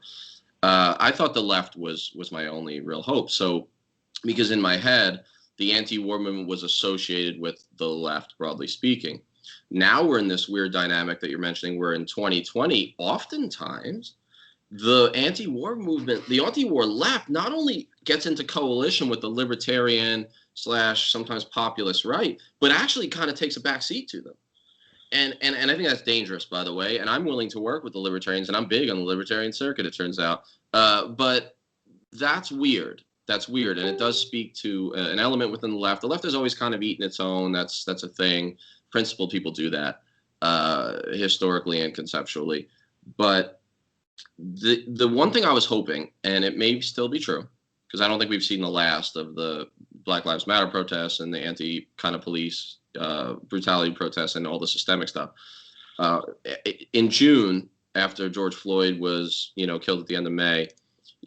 I thought the left was my only real hope. So, because in my head, the anti-war movement was associated with the left, broadly speaking. Now we're in this weird dynamic that you're mentioning. We're in 2020. Oftentimes, the anti-war movement, the anti-war left, not only gets into coalition with the libertarian / sometimes populist right, but actually kind of takes a back seat to them. And I think that's dangerous, by the way. And I'm willing to work with the libertarians, and I'm big on the libertarian circuit, it turns out. But that's weird. That's weird, and it does speak to an element within the left. The left has always kind of eaten its own. That's a thing. Principled people do that historically and conceptually. But the one thing I was hoping, and it may still be true, because I don't think we've seen the last of the Black Lives Matter protests and the anti-kind of police brutality protests and all the systemic stuff. In June, after George Floyd was, killed at the end of May,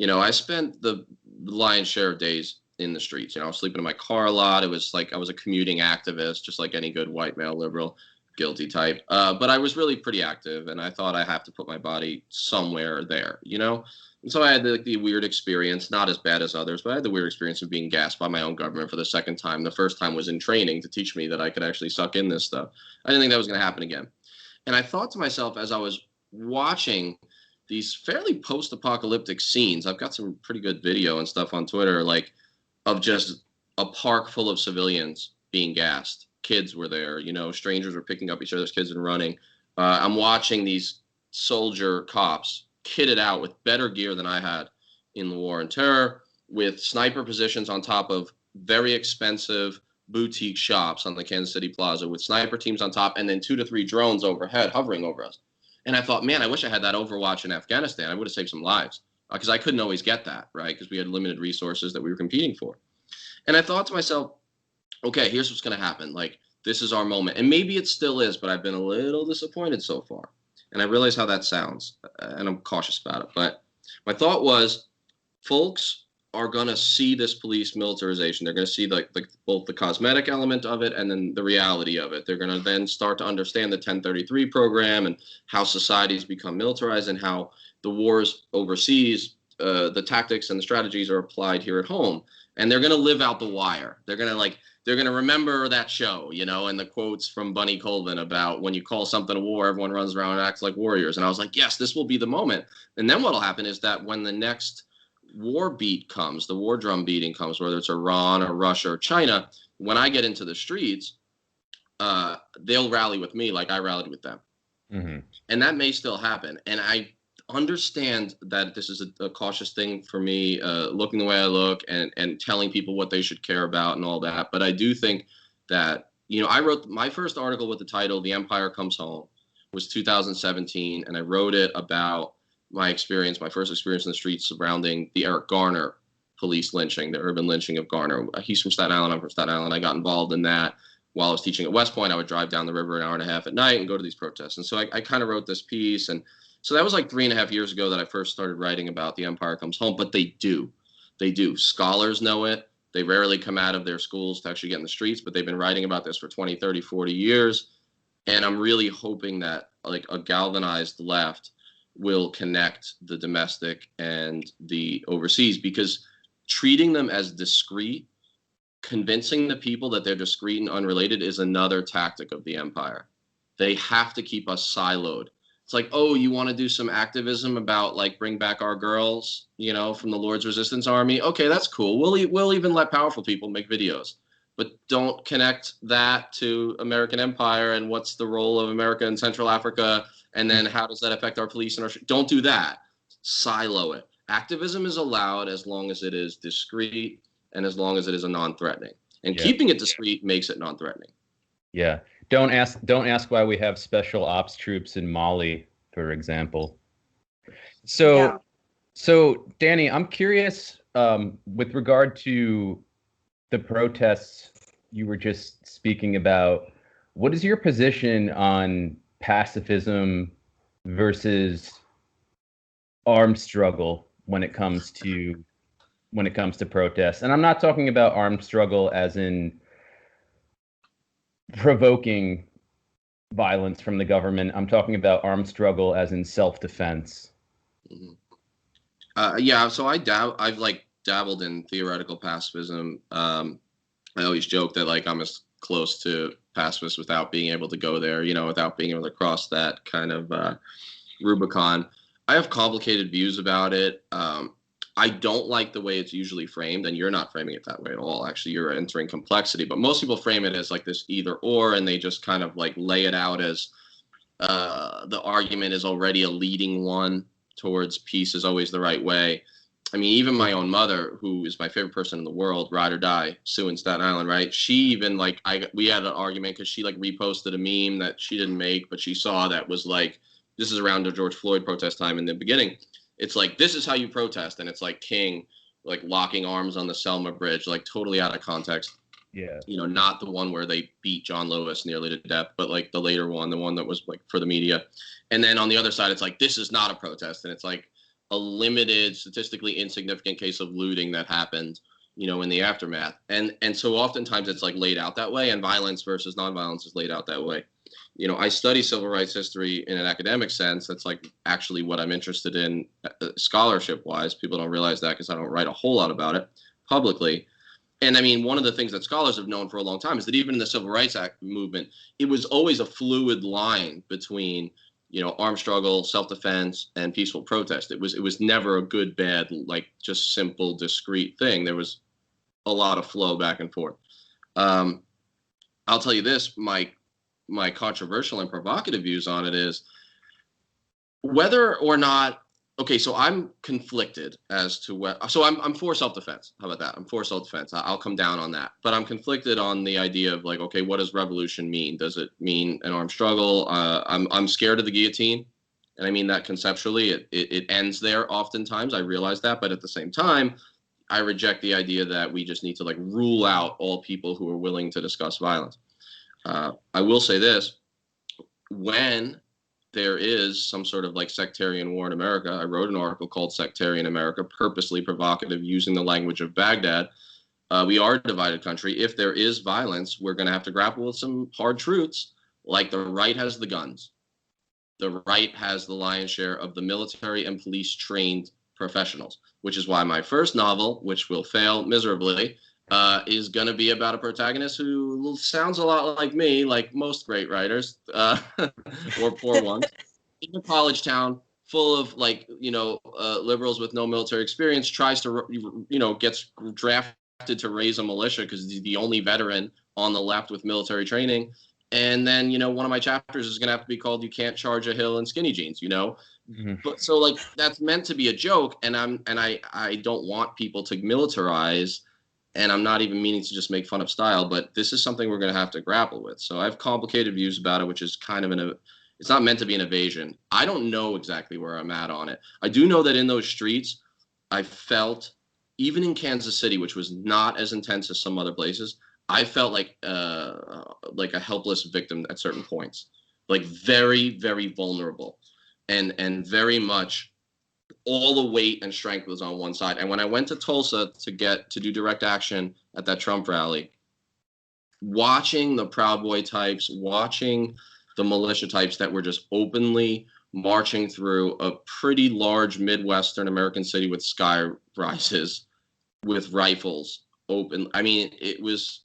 I spent the lion's share of days in the streets. I was sleeping in my car a lot. It was like I was a commuting activist, just like any good white male liberal, guilty type. But I was really pretty active, and I thought I have to put my body somewhere there, And so I had the weird experience, not as bad as others, but I had the weird experience of being gassed by my own government for the second time. The first time was in training to teach me that I could actually suck in this stuff. I didn't think that was going to happen again. And I thought to myself as I was watching these fairly post-apocalyptic scenes, I've got some pretty good video and stuff on Twitter, like of just a park full of civilians being gassed. Kids were there, strangers were picking up each other's kids and running. I'm watching these soldier cops kitted out with better gear than I had in the war on terror, with sniper positions on top of very expensive boutique shops on the Kansas City Plaza, with sniper teams on top, and then 2 to 3 drones overhead hovering over us. And I thought, man, I wish I had that Overwatch in Afghanistan. I would have saved some lives, because I couldn't always get that, right? Because we had limited resources that we were competing for. And I thought to myself, okay, here's what's going to happen. Like, this is our moment. And maybe it still is, but I've been a little disappointed so far. And I realize how that sounds, and I'm cautious about it. But my thought was, folks are going to see this police militarization. They're going to see both the cosmetic element of it and then the reality of it. They're going to then start to understand the 1033 program and how societies become militarized and how the wars overseas, the tactics and the strategies are applied here at home. And they're going to live out the wire. They're going to remember that show, and the quotes from Bunny Colvin about when you call something a war, everyone runs around and acts like warriors. And I was like, yes, this will be the moment. And then what'll happen is that when the next war beat comes, the war drum beating comes, whether it's Iran or Russia or China, when I get into the streets, they'll rally with me like I rallied with them. Mm-hmm. And that may still happen. And I understand that this is a cautious thing for me, looking the way I look and telling people what they should care about and all that. But I do think that, I wrote my first article with the title, The Empire Comes Home, was 2017. And I wrote it about my first experience in the streets surrounding the Eric Garner police lynching, the urban lynching of Garner. He's from Staten Island. I'm from Staten Island. I got involved in that. While I was teaching at West Point, I would drive down the river an hour and a half at night and go to these protests. And so I kind of wrote this piece. And so that was like 3.5 years ago that I first started writing about The Empire Comes Home. But they do. Scholars know it. They rarely come out of their schools to actually get in the streets, but they've been writing about this for 20, 30, 40 years. And I'm really hoping that like a galvanized left will connect the domestic and the overseas, because treating them as discrete, convincing the people that they're discrete and unrelated is another tactic of the empire. They have to keep us siloed It's like, oh, you want to do some activism about like bring back our girls, you know, from the Lord's Resistance Army. Okay, that's cool. We'll even let powerful people make videos, but don't connect that to American empire and what's the role of America in Central Africa, and then how does that affect our police and our. Don't do that. Silo it. Activism is allowed as long as it is discreet and as long as it is a non-threatening. And keeping it discreet makes it non-threatening. Yeah. Don't ask why we have special ops troops in Mali, for example. So Danny, I'm curious with regard to the protests you were just speaking about. What is your position on pacifism versus armed struggle when it comes to protests? And I'm not talking about armed struggle as in provoking violence from the government. I'm talking about armed struggle as in self-defense. Yeah, so I've like dabbled in theoretical pacifism. I always joke that like I'm as close to pacifist without being able to go there, you know, without being able to cross that kind of Rubicon. I have complicated views about it. I don't like the way it's usually framed, and you're not framing it that way at all. Actually, you're entering complexity, but most people frame it as like this either or, and they just kind of like lay it out as the argument is already a leading one towards peace is always the right way. I mean, even my own mother, who is my favorite person in the world, ride or die, Sue in Staten Island, right? She even like, we had an argument because she like reposted a meme that she didn't make, but she saw that was like, this is around the George Floyd protest time in the beginning. It's like, this is how you protest. And it's like King, like locking arms on the Selma Bridge, like totally out of context. Yeah. You know, not the one where they beat John Lewis nearly to death, but like the later one, the one that was like for the media. And then on the other side, it's like, this is not a protest. And it's like a limited, statistically insignificant case of looting that happened, you know, in the aftermath. And so oftentimes it's like laid out that way, and violence versus nonviolence is laid out that way. You know, I study civil rights history in an academic sense. That's like actually what I'm interested in scholarship wise. People don't realize that because I don't write a whole lot about it publicly. And I mean, one of the things that scholars have known for a long time is that even in the Civil Rights Act movement, it was always a fluid line between, you know, armed struggle, self-defense, and peaceful protest. It was never a good, bad, like just simple, discrete thing. There was a lot of flow back and forth. I'll tell you this, my controversial and provocative views on it is whether or not. Okay, so I'm conflicted as to what. So I'm for self-defense. How about that? I'm for self-defense. I'll come down on that. But I'm conflicted on the idea of like, okay, what does revolution mean? Does it mean an armed struggle? I'm scared of the guillotine, and I mean that conceptually. It ends there oftentimes. I realize that, but at the same time, I reject the idea that we just need to like rule out all people who are willing to discuss violence. I will say this: when there is some sort of like sectarian war in America, I wrote an article called Sectarian America, purposely provocative, using the language of Baghdad. We are a divided country. If there is violence, we're going to have to grapple with some hard truths, like the right has the guns. The right has the lion's share of the military and police trained professionals, which is why my first novel, which will fail miserably, is going to be about a protagonist who sounds a lot like me, like most great writers, or poor ones, in a college town full of like, you know, liberals with no military experience, tries to, you know, gets drafted to raise a militia because he's the only veteran on the left with military training. And then, you know, one of my chapters is going to have to be called "You Can't Charge a Hill in Skinny Jeans," you know. Mm-hmm. But so like that's meant to be a joke, and I don't want people to militarize. And I'm not even meaning to just make fun of style, but this is something we're going to have to grapple with. So I have complicated views about it, which is kind of it's not meant to be an evasion. I don't know exactly where I'm at on it. I do know that in those streets, I felt, even in Kansas City, which was not as intense as some other places, I felt like a helpless victim at certain points, like very, very vulnerable, and very much all the weight and strength was on one side. And when I went to Tulsa to do direct action at that Trump rally, watching the Proud Boy types, watching the militia types that were just openly marching through a pretty large Midwestern American city with sky rises, with rifles open. I mean, it was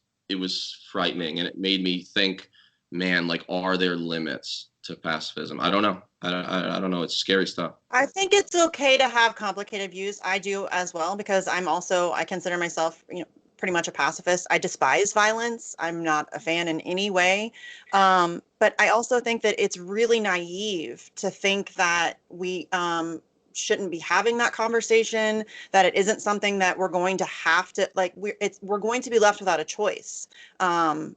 frightening, and it made me think, man, like, are there limits to pacifism. I don't know. I don't know. It's scary stuff. I think it's okay to have complicated views. I do as well, because I consider myself, pretty much a pacifist. I despise violence. I'm not a fan in any way. But I also think that it's really naive to think that we shouldn't be having that conversation, that it isn't something that we're going to have to, like, we're going to be left without a choice, on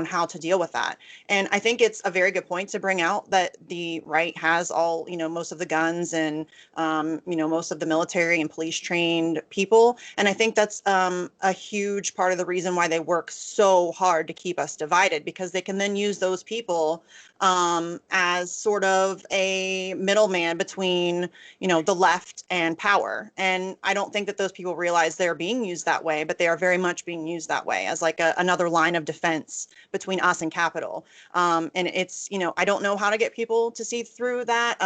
how to deal with that. And I think it's a very good point to bring out that the right has all, most of the guns and, most of the military and police trained people. And I think that's a huge part of the reason why they work so hard to keep us divided, because they can then use those people as sort of a middleman between, the left and power. And I don't think that those people realize they're being used that way, but they are very much being used that way as like another line of defense between us and capital. And it's, I don't know how to get people to see through that.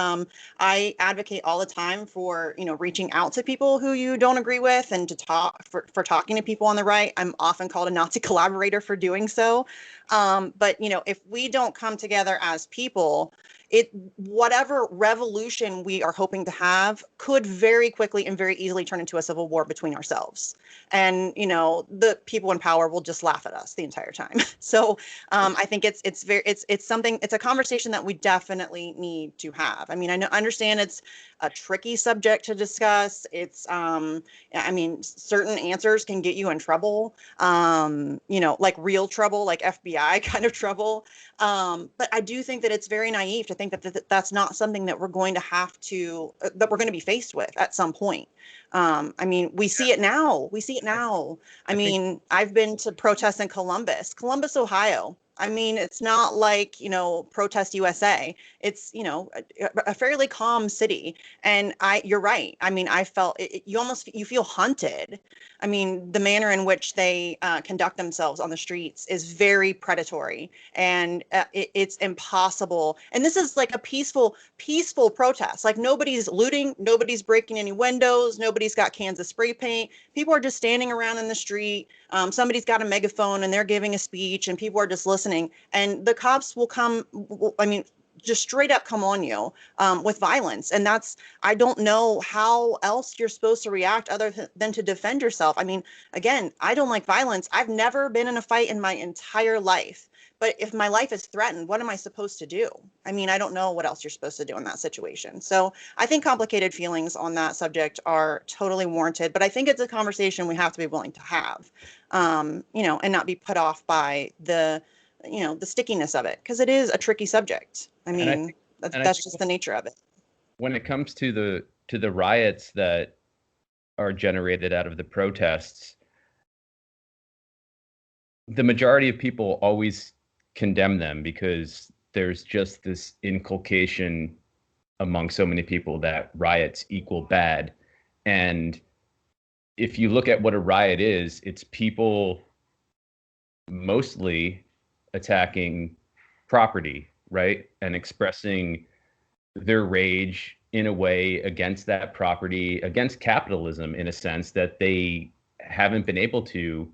I advocate all the time for, reaching out to people who you don't agree with, and to talk for talking to people on the right. I'm often called a Nazi collaborator for doing so. But, if we don't come together as people, whatever revolution we are hoping to have could very quickly and very easily turn into a civil war between ourselves. And, the people in power will just laugh at us the entire time. So I think it's a conversation that we definitely need to have. I mean, I understand it's a tricky subject to discuss. It's, certain answers can get you in trouble, like real trouble, like FBI kind of trouble. But I do think that it's very naive to think that that's not something that we're going to that we're going to be faced with at some point. We see it now. I've been to protests in Columbus, Ohio. It's not like, Protest USA. It's, a fairly calm city. And you're right. I felt you feel hunted. The manner in which they conduct themselves on the streets is very predatory, and it's impossible. And this is like a peaceful protest. Like, nobody's looting, nobody's breaking any windows, nobody's got cans of spray paint. People are just standing around in the street. Somebody's got a megaphone and they're giving a speech, and people are just listening. And the cops will come, just straight up come on you with violence. And I don't know how else you're supposed to react other than to defend yourself. Again, I don't like violence. I've never been in a fight in my entire life. But if my life is threatened, what am I supposed to do? I don't know what else you're supposed to do in that situation. So I think complicated feelings on that subject are totally warranted. But I think it's a conversation we have to be willing to have, and not be put off by the stickiness of it, because it is a tricky subject. That's just the nature of it. When it comes to the riots that are generated out of the protests, the majority of people always condemn them, because there's just this inculcation among so many people that riots equal bad. And if you look at what a riot is, it's people mostly attacking property, right? And expressing their rage in a way against that property, against capitalism, in a sense that they haven't been able to,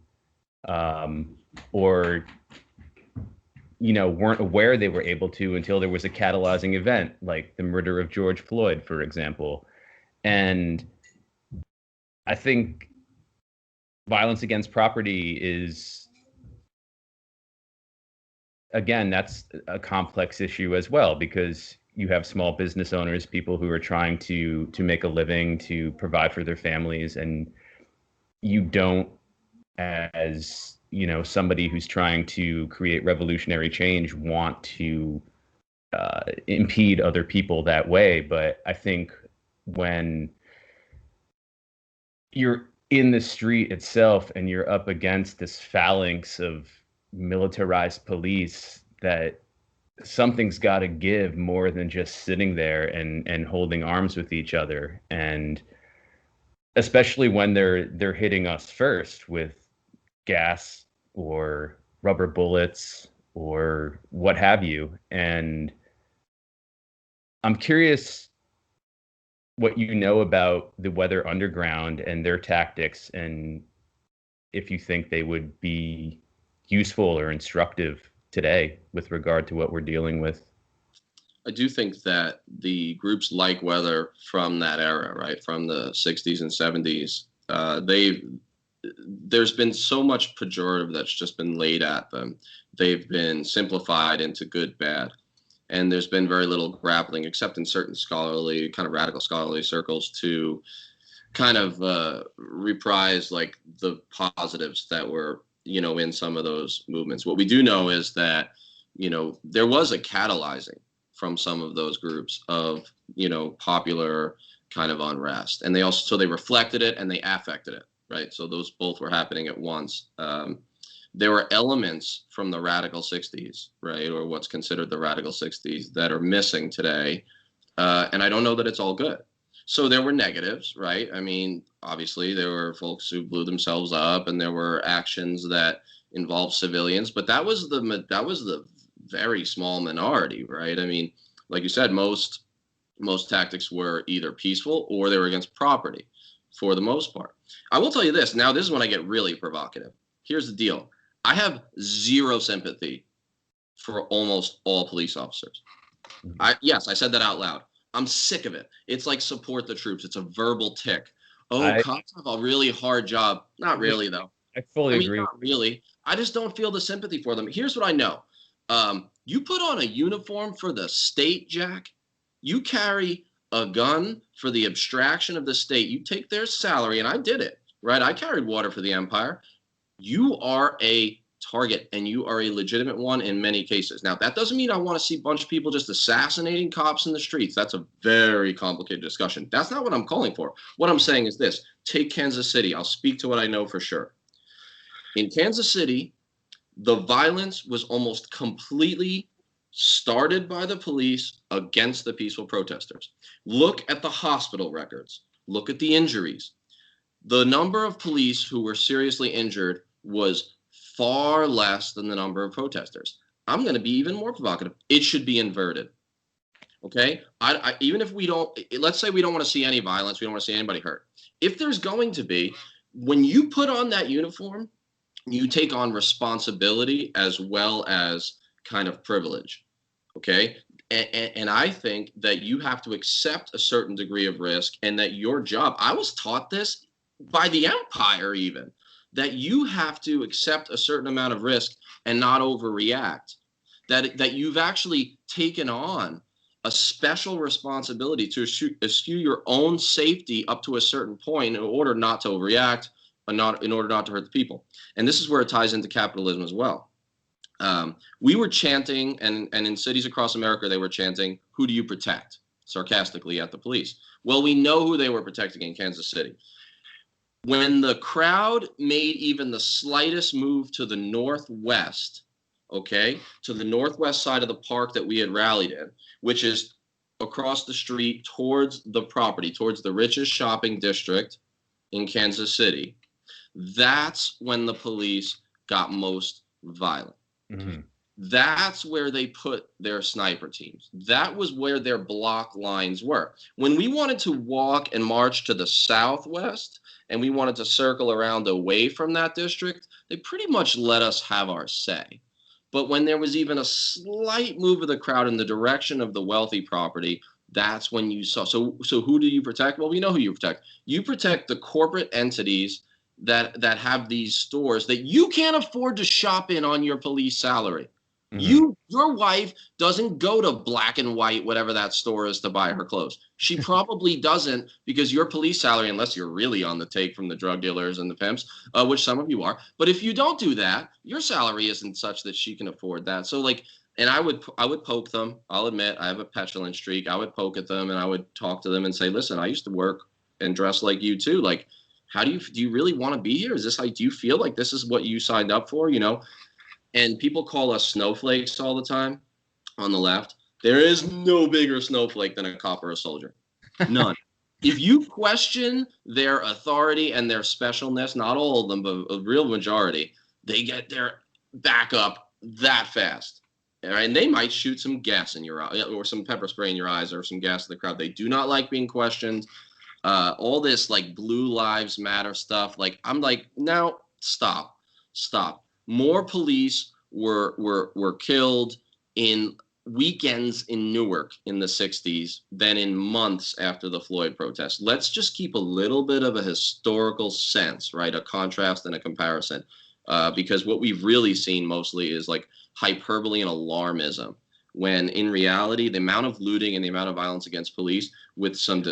or weren't aware they were able to until there was a catalyzing event, like the murder of George Floyd, for example. And I think violence against property is, again, that's a complex issue as well, because you have small business owners, people who are trying to make a living, to provide for their families, and you don't, as somebody who's trying to create revolutionary change, want to impede other people that way. But I think when you're in the street itself and you're up against this phalanx of militarized police, that something's got to give more than just sitting there and holding arms with each other. And especially when they're hitting us first with gas or rubber bullets or what have you. And I'm curious what you know about the Weather Underground and their tactics, and if you think they would be useful or instructive today with regard to what we're dealing with. I do think that the groups like Weather from that era, right, from the 60s and 70s, there's been so much pejorative that's just been laid at them. They've been simplified into good, bad. And there's been very little grappling, except in certain scholarly, kind of radical scholarly circles, to kind of reprise like the positives that were, in some of those movements. What we do know is that, there was a catalyzing from some of those groups of, popular kind of unrest. And they reflected it and they affected it, right? So those both were happening at once. There were elements from the radical 60s, right, or what's considered the radical 60s that are missing today. And I don't know that it's all good. So there were negatives, right? I mean, obviously there were folks who blew themselves up, and there were actions that involved civilians, but that was the very small minority, right? I mean, like you said, most tactics were either peaceful or they were against property for the most part. I will tell you this. Now, this is when I get really provocative. Here's the deal. I have zero sympathy for almost all police officers. Yes, I said that out loud. I'm sick of it. It's like support the troops. It's a verbal tick. Cops have a really hard job. Not really, though. I fully agree. Not really. I just don't feel the sympathy for them. Here's what I know. You put on a uniform for the state, Jack. You carry a gun for the abstraction of the state. You take their salary, and I did it, right? I carried water for the empire. You are a target, and you are a legitimate one in many cases. Now, that doesn't mean I want to see a bunch of people just assassinating cops in the streets. That's a very complicated discussion. That's not what I'm calling for. What I'm saying is this. Take Kansas City. I'll speak to what I know for sure. In Kansas City, the violence was almost completely started by the police against the peaceful protesters. Look at the hospital records. Look at the injuries. The number of police who were seriously injured was far less than the number of protesters. I'm going to be even more provocative. It should be inverted. Okay? Even if we don't, let's say we don't want to see any violence, we don't want to see anybody hurt. If there's going to be, when you put on that uniform, you take on responsibility as well as kind of privilege. Okay? And I think that you have to accept a certain degree of risk, and that your job, I was taught this by the empire even, that you have to accept a certain amount of risk and not overreact, that you've actually taken on a special responsibility to eschew your own safety up to a certain point in order not to overreact, and in order not to hurt the people. And this is where it ties into capitalism as well. We were chanting, and in cities across America, they were chanting, "Who do you protect?" sarcastically at the police. Well, we know who they were protecting in Kansas City. When the crowd made even the slightest move to the northwest, okay, to the northwest side of the park that we had rallied in, which is across the street towards the property, towards the richest shopping district in Kansas City, that's when the police got most violent. Mm-hmm. That's where they put their sniper teams. That was where their block lines were. When we wanted to walk and march to the southwest, and we wanted to circle around away from that district, they pretty much let us have our say. But when there was even a slight move of the crowd in the direction of the wealthy property, that's when you saw. So who do you protect? Well, we know who you protect. You protect the corporate entities that have these stores that you can't afford to shop in on your police salary. Mm-hmm. Your wife doesn't go to Black and White, whatever that store is, to buy her clothes. She probably doesn't, because your police salary, unless you're really on the take from the drug dealers and the pimps, which some of you are. But if you don't do that, your salary isn't such that she can afford that. So and I would poke them. I'll admit I have a petulant streak. I would poke at them, and I would talk to them and say, listen, I used to work and dress like you too. Like, how do you really want to be here? Is this do you feel like this is what you signed up for? And people call us snowflakes all the time on the left. There is no bigger snowflake than a cop or a soldier. None. If you question their authority and their specialness, not all of them, but a real majority, they get their back up that fast. Right? And they might shoot some gas in your eye, or some pepper spray in your eyes, or some gas in the crowd. They do not like being questioned. All this Blue Lives Matter stuff. I'm like, no, stop. More police were killed in weekends in Newark in the 60s than in months after the Floyd protest. Let's just keep a little bit of a historical sense, right? A contrast and a comparison. Because what we've really seen mostly is like hyperbole and alarmism, when in reality, the amount of looting and the amount of violence against police, with some,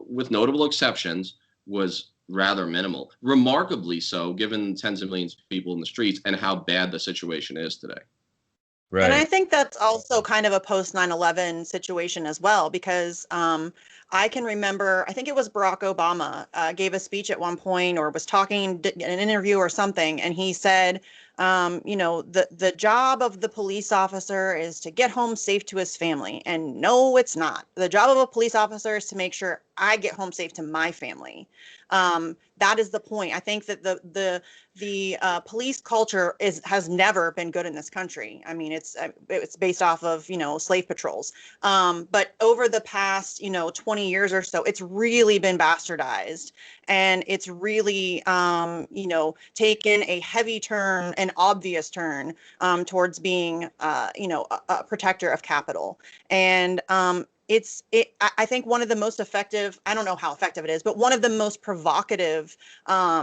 with notable exceptions, was rather minimal. Remarkably so, given tens of millions of people in the streets and how bad the situation is today. Right. And I think that's also kind of a post 9/11 situation as well, because I can remember, I think it was Barack Obama gave a speech at one point, or was talking in an interview or something, and he said, the job of the police officer is to get home safe to his family. And no, it's not. The job of a police officer is to make sure I get home safe to my family. That is the point. I think that the police culture has never been good in this country. I mean, it's based off of, slave patrols. But over the past, 20 years or so, it's really been bastardized, and it's really, taken a heavy turn, an obvious turn, towards being, a protector of capital. And I think one of the most effective, I don't know how effective it is, but one of the most provocative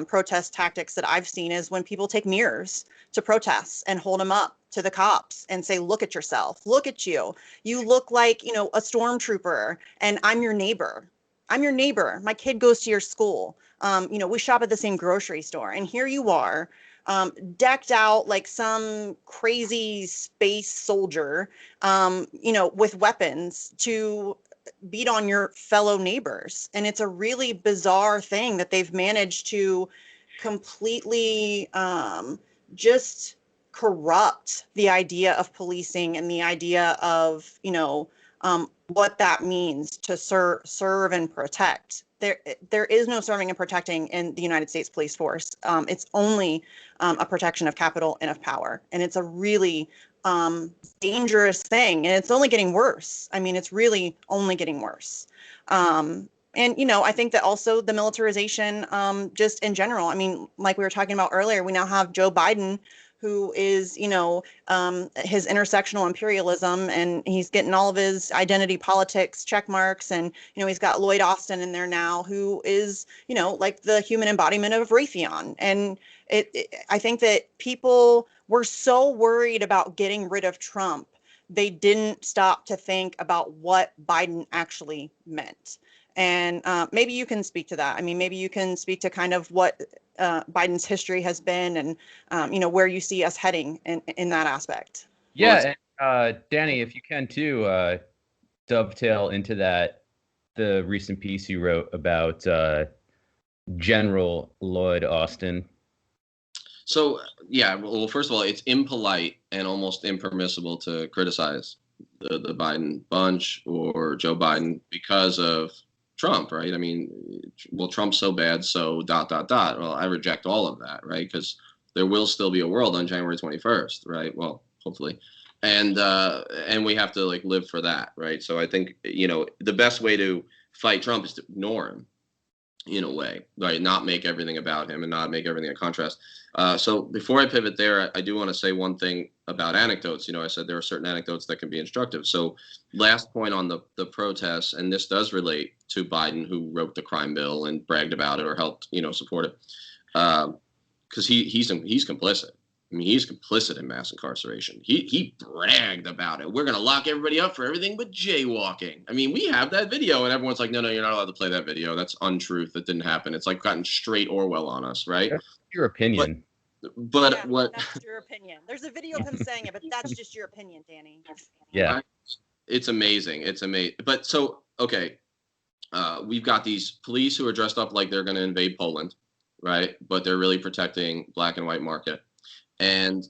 protest tactics that I've seen is when people take mirrors to protests and hold them up to the cops and say, look at yourself, look at you. You look like, a stormtrooper, and I'm your neighbor. I'm your neighbor. My kid goes to your school. We shop at the same grocery store, and here you are, decked out like some crazy space soldier, with weapons to beat on your fellow neighbors. And it's a really bizarre thing that they've managed to completely just corrupt the idea of policing and the idea of, what that means to serve and protect. There is no serving and protecting in the United States police force. It's only a protection of capital and of power. And it's a really dangerous thing. And it's only getting worse. I mean, it's really only getting worse. And, I think that also the militarization, just in general, I mean, like we were talking about earlier, we now have Joe Biden, who is, his intersectional imperialism, and he's getting all of his identity politics check marks. And, he's got Lloyd Austin in there now, who is, like the human embodiment of Raytheon. And I think that people were so worried about getting rid of Trump, they didn't stop to think about what Biden actually meant. And maybe you can speak to that. I mean, maybe you can speak to kind of what Biden's history has been, and, where you see us heading in that aspect. Yeah. And, Danny, if you can too, dovetail into that, the recent piece you wrote about General Lloyd Austin. So, yeah, well, first of all, it's impolite and almost impermissible to criticize the Biden bunch or Joe Biden because of Trump, right? I mean, well, Trump's so bad, so ... Well, I reject all of that, right? Because there will still be a world on January 21st, right? Well, hopefully. And we have to live for that, right? So I think, the best way to fight Trump is to ignore him, in a way, right? Not make everything about him and not make everything a contrast. So before I pivot there, I do want to say one thing about anecdotes. I said there are certain anecdotes that can be instructive. So last point on the protests, and this does relate to Biden, who wrote the crime bill and bragged about it or helped, support it, because he's complicit. I mean, he's complicit in mass incarceration. He bragged about it. We're going to lock everybody up for everything but jaywalking. I mean, we have that video, and everyone's like, no, you're not allowed to play that video. That's untruth. That didn't happen. It's like gotten straight Orwell on us, right? That's your opinion. But yeah, what? That's your opinion. There's a video of him saying it, but that's just your opinion, Danny. Yeah. It's amazing. It's amazing. But so, okay, we've got these police who are dressed up like they're going to invade Poland, right? But they're really protecting black and white market. And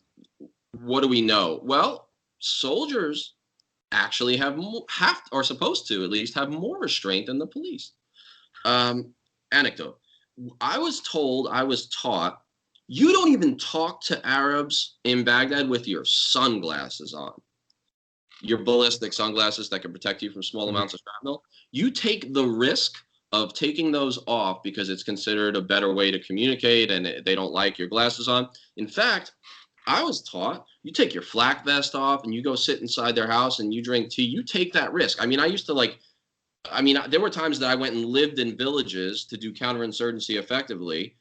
what do we know? Well, soldiers actually are supposed to at least have more restraint than the police. Anecdote. I was taught, you don't even talk to Arabs in Baghdad with your sunglasses on. Your ballistic sunglasses that can protect you from small amounts of shrapnel. You take the risk of taking those off because it's considered a better way to communicate and they don't like your glasses on. In fact, I was taught you take your flak vest off and you go sit inside their house and you drink tea. You take that risk. I mean, there were times that I went and lived in villages to do counterinsurgency effectively,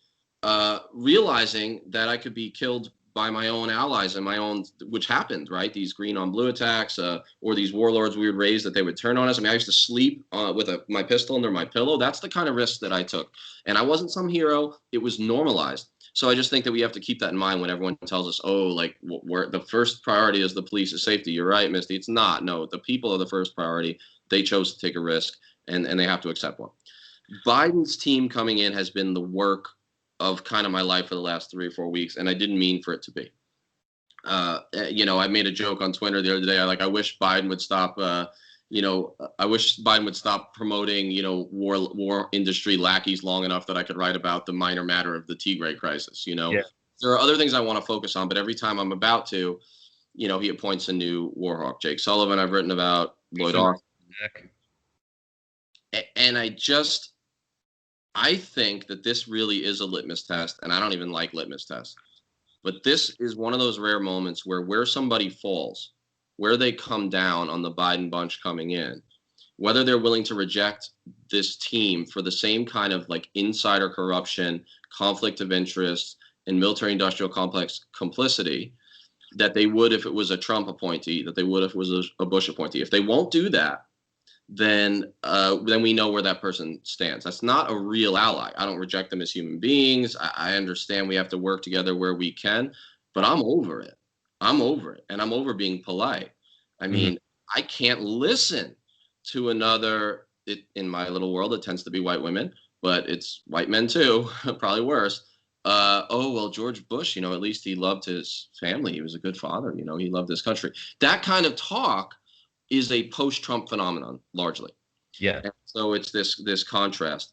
realizing that I could be killed by my own allies and my own, which happened, right? These green on blue attacks, or these warlords we would raise that they would turn on us. I mean, I used to sleep with my pistol under my pillow. That's the kind of risk that I took. And I wasn't some hero. It was normalized. So I just think that we have to keep that in mind when everyone tells us, oh, like the first priority is the police's safety. You're right, Misty. It's not. No, the people are the first priority. They chose to take a risk, and they have to accept one. Biden's team coming in has been the work of kind of my life for the last 3 or 4 weeks, and I didn't mean for it to be. I made a joke on Twitter the other day. I wish Biden would stop. I wish Biden would stop promoting, war industry lackeys long enough that I could write about the minor matter of the Tigray crisis. Yeah. There are other things I want to focus on, but every time I'm about to, he appoints a new war hawk. Jake Sullivan, I've written about, Lloyd Austin. And I think that this really is a litmus test, and I don't even like litmus tests. But this is one of those rare moments where somebody falls, where they come down on the Biden bunch coming in, whether they're willing to reject this team for the same kind of like insider corruption, conflict of interest, and military-industrial complex complicity that they would if it was a Trump appointee, that they would if it was a Bush appointee. If they won't do that, then we know where that person stands. That's not a real ally. I don't reject them as human beings. I understand we have to work together where we can, but I'm over it. I'm over it, and I'm over being polite. I mean, I can't listen to another. In my little world, it tends to be white women, but it's white men too, probably worse. Oh, well, George Bush, at least he loved his family. He was a good father. He loved his country. That kind of talk is a post-Trump phenomenon, largely. Yeah. And so it's this contrast.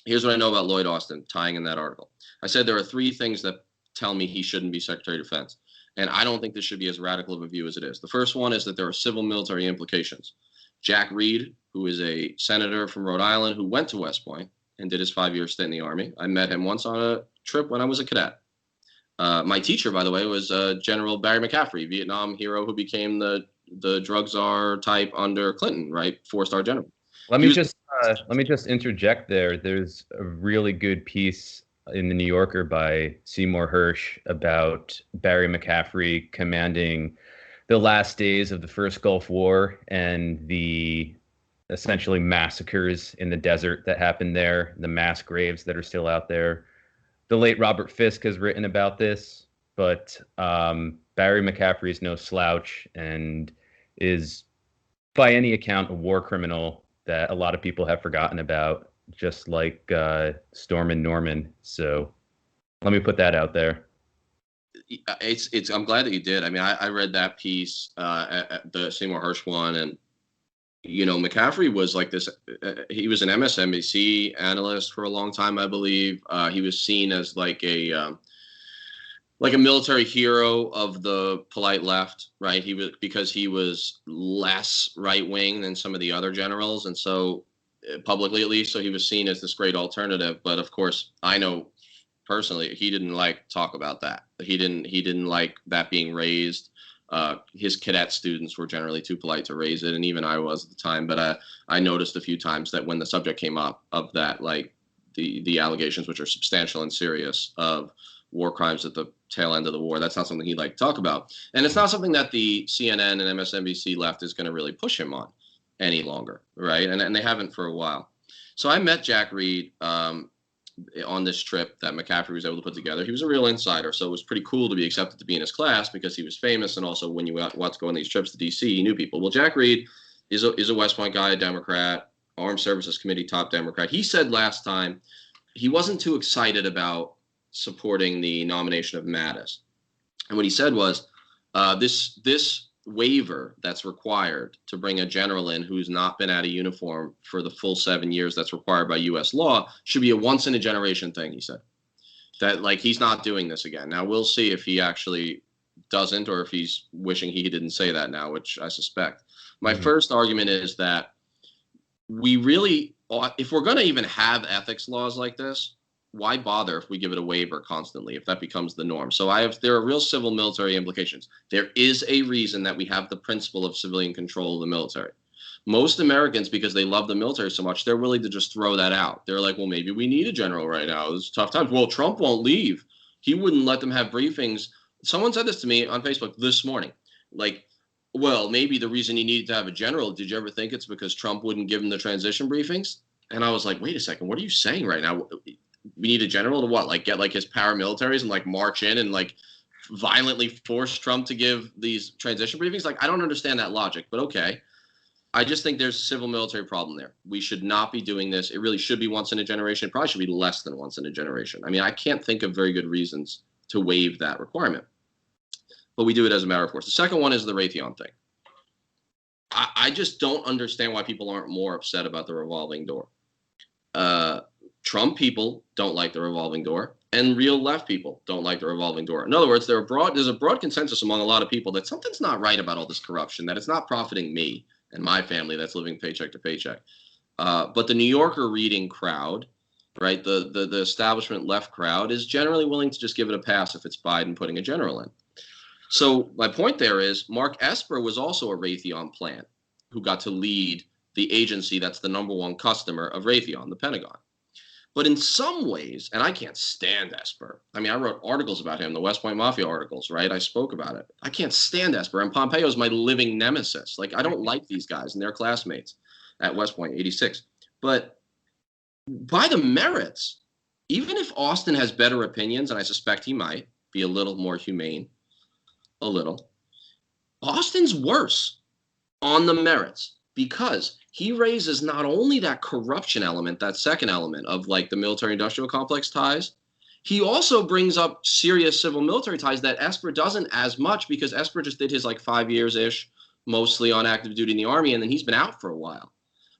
Here's what I know about Lloyd Austin, tying in that article. I said there are 3 things that tell me he shouldn't be Secretary of Defense. And I don't think this should be as radical of a view as it is. The first one is that there are civil military implications. Jack Reed, who is a senator from Rhode Island who went to West Point and did his 5-year stint in the Army. I met him once on a trip when I was a cadet. My teacher, by the way, was General Barry McCaffrey, Vietnam hero who became the drug czar type under Clinton, right? 4-star general. Let me just interject there. There's a really good piece in the New Yorker by Seymour Hersh about Barry McCaffrey commanding the last days of the first Gulf War and the essentially massacres in the desert that happened there, the mass graves that are still out there. The late Robert Fisk has written about this, but Barry McCaffrey is no slouch and is, by any account, a war criminal that a lot of people have forgotten about, just like Storm and Norman. So let me put that out there. I'm glad that you did. I mean, I read that piece, the Seymour Hersh one, and McCaffrey was like this. He was an MSNBC analyst for a long time, I believe. He was seen as like a military hero of the polite left, right? Because he was less right wing than some of the other generals, and so publicly at least, so he was seen as this great alternative. But of course, I know personally he didn't like talk about that. He didn't like that being raised. His cadet students were generally too polite to raise it, and even I was at the time. But I noticed a few times that when the subject came up of that, like the allegations, which are substantial and serious, of war crimes at the tail end of the war, that's not something he'd like to talk about. And it's not something that the CNN and MSNBC left is going to really push him on any longer, right? And they haven't for a while. So I met Jack Reed on this trip that McCaffrey was able to put together. He was a real insider, so it was pretty cool to be accepted to be in his class because he was famous, and also when you want to go on these trips to D.C., he knew people. Well, Jack Reed is a West Point guy, a Democrat, Armed Services Committee top Democrat. He said last time he wasn't too excited about supporting the nomination of Mattis. And what he said was, this waiver that's required to bring a general in who's not been out of uniform for the full 7 years that's required by U.S. law should be a once-in-a-generation thing, he said. That, like, he's not doing this again. Now, we'll see if he actually doesn't or if he's wishing he didn't say that now, which I suspect. My first argument is that we really, if we're going to even have ethics laws like this, why bother if we give it a waiver constantly, if that becomes the norm? So there are real civil military implications. There is a reason that we have the principle of civilian control of the military. Most Americans, because they love the military so much, they're willing to just throw that out. They're like, well, maybe we need a general right now. It's tough times. Well, Trump won't leave. He wouldn't let them have briefings. Someone said this to me on Facebook this morning. Like, well, maybe the reason he needed to have a general, did you ever think it's because Trump wouldn't give him the transition briefings? And I was like, wait a second, what are you saying right now? We need a general to what? Like get like his paramilitaries and like march in and like violently force Trump to give these transition briefings? Like, I don't understand that logic, but okay. I just think there's a civil military problem there. We should not be doing this. It really should be once in a generation. It probably should be less than once in a generation. I mean, I can't think of very good reasons to waive that requirement, but we do it as a matter of course. The second one is the Raytheon thing. I just don't understand why people aren't more upset about the revolving door. Trump people don't like the revolving door, and real left people don't like the revolving door. In other words, there's a broad consensus among a lot of people that something's not right about all this corruption, that it's not profiting me and my family that's living paycheck to paycheck. But the New Yorker reading crowd, right, the establishment left crowd is generally willing to just give it a pass if it's Biden putting a general in. So my point there is Mark Esper was also a Raytheon plant who got to lead the agency that's the number one customer of Raytheon, the Pentagon. But in some ways, and I can't stand Esper. I mean, I wrote articles about him, the West Point Mafia articles, right? I spoke about it. I can't stand Esper. And Pompeo is my living nemesis. Like, I don't like these guys and their classmates at West Point, 86. But by the merits, even if Austin has better opinions, and I suspect he might be a little more humane, a little, Austin's worse on the merits because he raises not only that corruption element, that second element of like the military-industrial complex ties, he also brings up serious civil military ties that Esper doesn't as much because Esper just did his like 5 years-ish, mostly on active duty in the Army, and then he's been out for a while.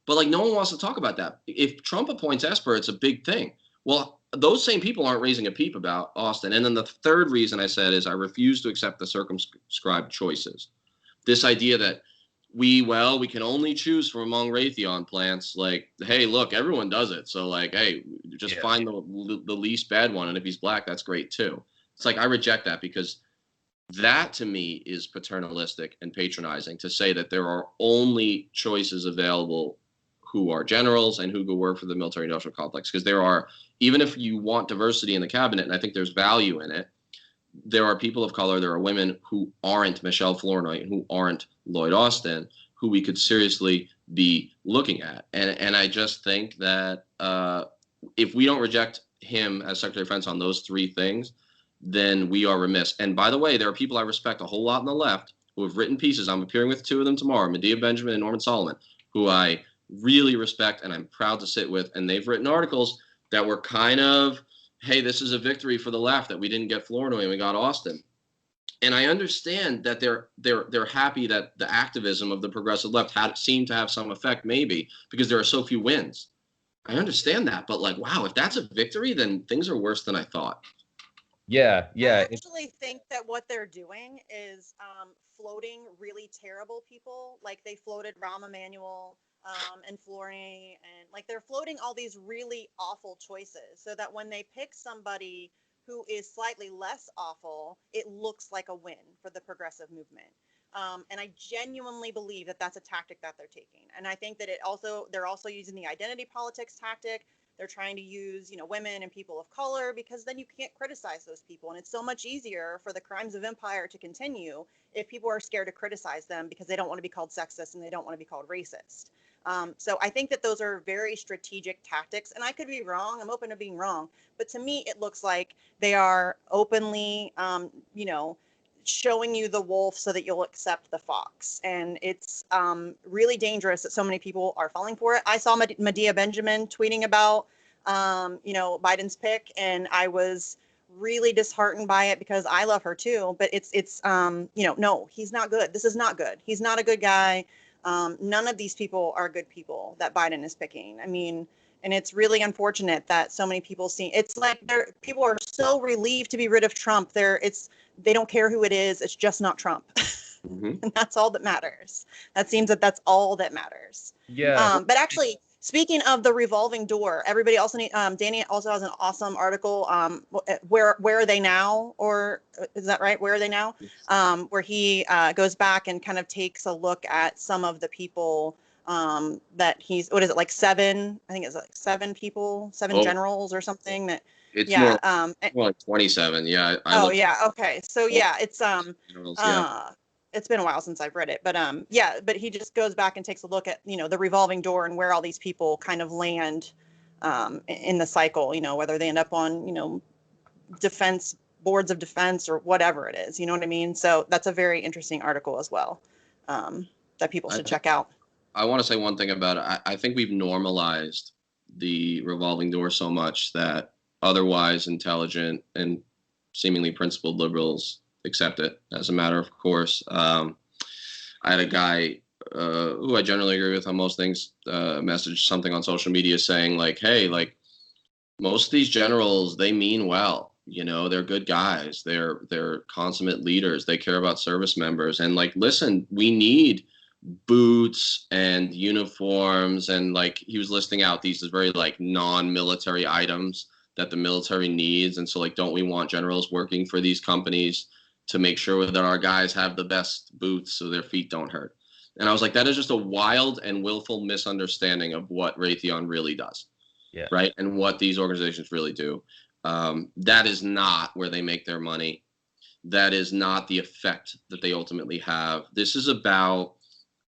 But like no one wants to talk about that. If Trump appoints Esper, it's a big thing. Well, those same people aren't raising a peep about Austin. And then the third reason I said is I refuse to accept the circumscribed choices. This idea that we can only choose from among Raytheon plants. Like, hey, look, everyone does it. So like, hey, just find the least bad one. And if he's black, that's great too. It's like, I reject that because that to me is paternalistic and patronizing to say that there are only choices available who are generals and who go work for the military industrial complex. Because there are, even if you want diversity in the cabinet, and I think there's value in it, there are people of color, there are women who aren't Michelle Flournoy, who aren't Lloyd Austin, who we could seriously be looking at. And I just think that if we don't reject him as Secretary of Defense on those three things, then we are remiss. And by the way, there are people I respect a whole lot on the left who have written pieces. I'm appearing with two of them tomorrow, Medea Benjamin and Norman Solomon, who I really respect and I'm proud to sit with. And they've written articles that were kind of, hey, this is a victory for the left that we didn't get Flournoy and we got Austin. And I understand that they're happy that the activism of the progressive left seemed to have some effect, maybe because there are so few wins. I understand that, but like, wow, if that's a victory, then things are worse than I thought. Yeah. I actually think that what they're doing is floating really terrible people. Like they floated Rahm Emanuel and Flournoy, and like they're floating all these really awful choices so that when they pick somebody who is slightly less awful, it looks like a win for the progressive movement. And I genuinely believe that that's a tactic that they're taking. And I think that they're also using the identity politics tactic. They're trying to use, women and people of color because then you can't criticize those people. And it's so much easier for the crimes of empire to continue if people are scared to criticize them because they don't want to be called sexist and they don't want to be called racist. So I think that those are very strategic tactics, and I could be wrong. I'm open to being wrong, but to me, it looks like they are openly, showing you the wolf so that you'll accept the fox. And it's really dangerous that so many people are falling for it. I saw Medea Benjamin tweeting about, Biden's pick, and I was really disheartened by it because I love her too. But no, he's not good. This is not good. He's not a good guy. None of these people are good people that Biden is picking. I mean, and it's really unfortunate that so many people it's like people are so relieved to be rid of Trump. They don't care who it is. It's just not Trump. Mm-hmm. And that's all that matters. That seems that's all that matters. Yeah. But actually, Speaking of the revolving door, everybody also Danny also has an awesome article. Where are they now? Or is that right? Where are they now? Where he goes back and kind of takes a look at some of the people that he's, what is it, like seven? I think it's like seven people, seven generals or something. That it's yeah, more like 27. Yeah. Okay. So yeah, it's it's been a while since I've read it, but but he just goes back and takes a look at, the revolving door and where all these people kind of land in the cycle, whether they end up on, defense boards of defense or whatever it is, you know what I mean? So that's a very interesting article as well, that people should check out. I want to say one thing about it. I think we've normalized the revolving door so much that otherwise intelligent and seemingly principled liberals accept it as a matter of course. I had a guy who I generally agree with on most things message something on social media saying like, hey, like most of these generals, they mean well, they're good guys, they're consummate leaders, they care about service members, and like, listen, we need boots and uniforms, and like he was listing out these very like non-military items that the military needs, and so like, don't we want generals working for these companies to make sure that our guys have the best boots so their feet don't hurt? And I was like, that is just a wild and willful misunderstanding of what Raytheon really does. Yeah. Right. And what these organizations really do. That is not where they make their money. That is not the effect that they ultimately have. This is about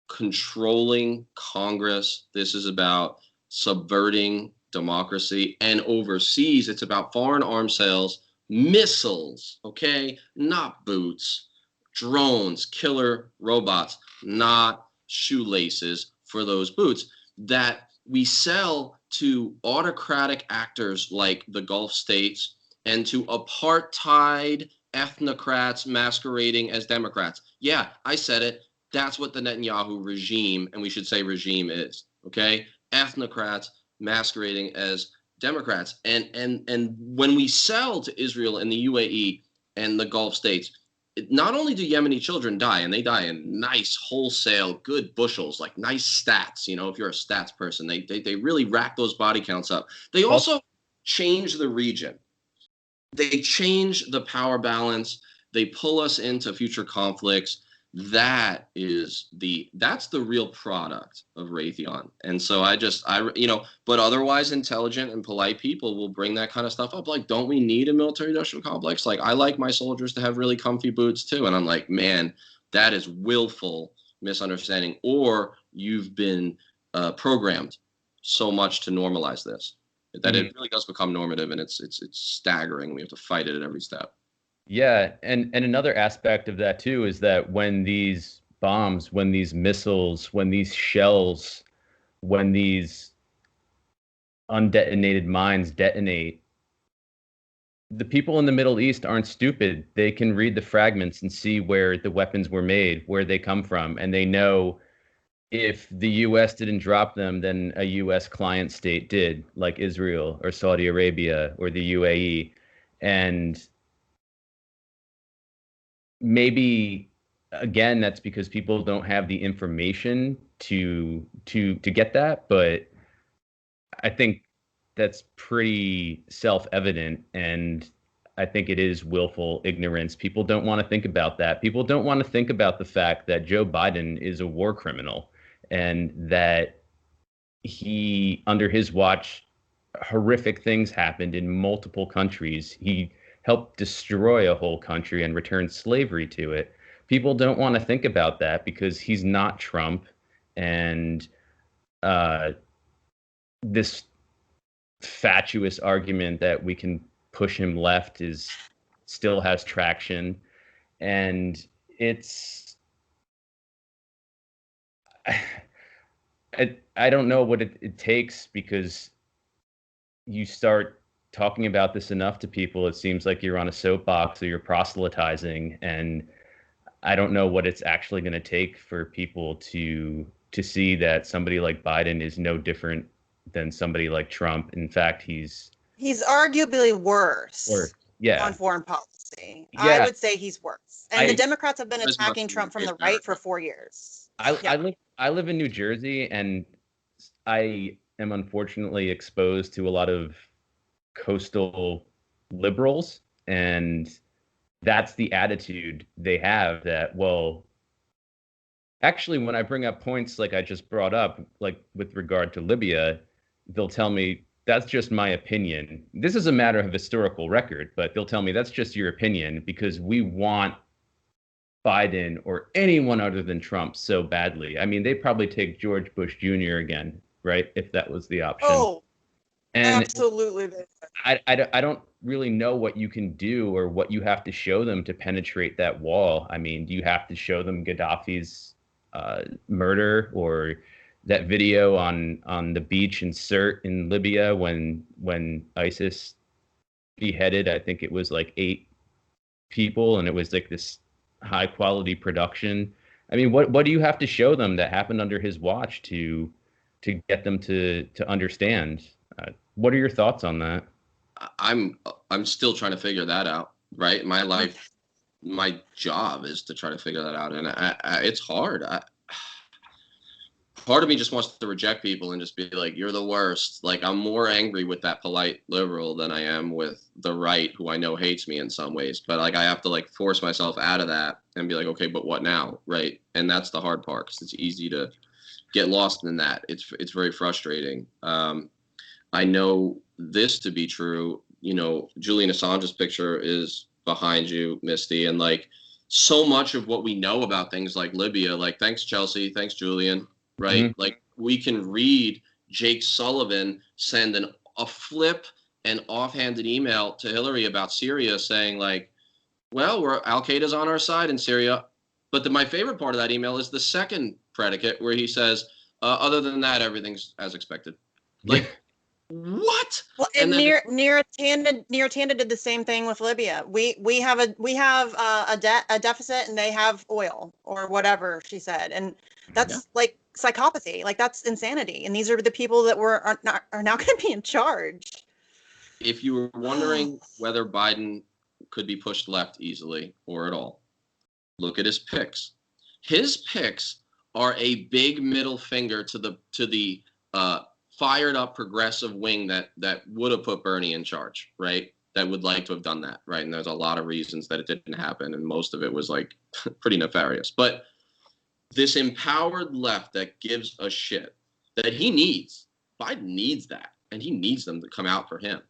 controlling Congress. This is about subverting democracy. And overseas, it's about foreign arms sales, missiles, okay, not boots, drones, killer robots, not shoelaces for those boots that we sell to autocratic actors like the Gulf states and to apartheid ethnocrats masquerading as Democrats. Yeah, I said it. That's what the Netanyahu regime, and we should say regime, is, okay? Ethnocrats masquerading as Democrats. And when we sell to Israel and the UAE and the Gulf states, not only do Yemeni children die, and they die in nice wholesale, good bushels, like nice stats, if you're a stats person, they really rack those body counts up. They also change the region. They change the power balance. They pull us into future conflicts. That's the real product of Raytheon. And so but otherwise intelligent and polite people will bring that kind of stuff up. Like, don't we need a military industrial complex? Like, I like my soldiers to have really comfy boots too. And I'm like, man, that is willful misunderstanding, or you've been programmed so much to normalize this that it really does become normative, and it's staggering. We have to fight it at every step. Yeah, and another aspect of that too is that when these bombs, when these missiles, when these shells, when these undetonated mines detonate, the people in the Middle East aren't stupid. They can read the fragments and see where the weapons were made, where they come from, and they know if the U.S. didn't drop them, then a U.S. client state did, like Israel or Saudi Arabia or the UAE. And maybe, again, that's because people don't have the information to get that. But I think that's pretty self-evident, and I think it is willful ignorance. People don't want to think about that. People don't want to think about the fact that Joe Biden is a war criminal, and that under his watch, horrific things happened in multiple countries. He helped destroy a whole country and return slavery to it. People don't want to think about that because he's not Trump, and this fatuous argument that we can push him left still has traction. And I don't know what it takes, because you start talking about this enough to people, it seems like you're on a soapbox or you're proselytizing, and I don't know what it's actually going to take for people to see that somebody like Biden is no different than somebody like Trump. In fact, he's arguably worse. Yeah. On foreign policy. Yeah. I would say he's worse. And the Democrats have been attacking Trump from the right for 4 years. I live in New Jersey, and I am unfortunately exposed to a lot of coastal liberals, and that's the attitude they have, that, well, actually, when I bring up points like I just brought up, like with regard to Libya, they'll tell me that's just my opinion. This is a matter of historical record, but they'll tell me that's just your opinion because we want Biden or anyone other than Trump so badly. I mean, they probably take George Bush Jr. again, right? If that was the option. Oh, And absolutely. I don't really know what you can do or what you have to show them to penetrate that wall. I mean, do you have to show them Gaddafi's murder, or that video on the beach in Sirte in Libya when ISIS beheaded, I think it was like 8 people, and it was like this high quality production. I mean, what do you have to show them that happened under his watch to get them to understand? What are your thoughts on that? I'm still trying to figure that out, right? My life, my job is to try to figure that out, and it's hard. Part of me just wants to reject people and just be like, you're the worst. Like, I'm more angry with that polite liberal than I am with the right, who I know hates me in some ways. But like, I have to like force myself out of that and be like, okay, but what now, right? And that's the hard part, because it's easy to get lost in that. It's very frustrating. I know this to be true. You know, Julian Assange's picture is behind you, Misty, and like so much of what we know about things like Libya, like, thanks Chelsea, thanks Julian, right? Mm-hmm. Like, we can read Jake Sullivan send a flip and offhanded email to Hillary about Syria saying like, well, Al-Qaeda's on our side in Syria. But my favorite part of that email is the second predicate where he says, other than that, everything's as expected. Like, what? Well, and Neera Tanda did the same thing with Libya. We have a deficit, and they have oil or whatever she said, and that's like psychopathy. Like, that's insanity. And these are the people that are now going to be in charge. If you were wondering whether Biden could be pushed left easily or at all, look at his picks. His picks are a big middle finger to the fired up progressive wing that would have put Bernie in charge, right? That would like to have done that, right? And there's a lot of reasons that it didn't happen, and most of it was like pretty nefarious. But this empowered left that gives a shit, that he needs, Biden needs that, and he needs them to come out for him.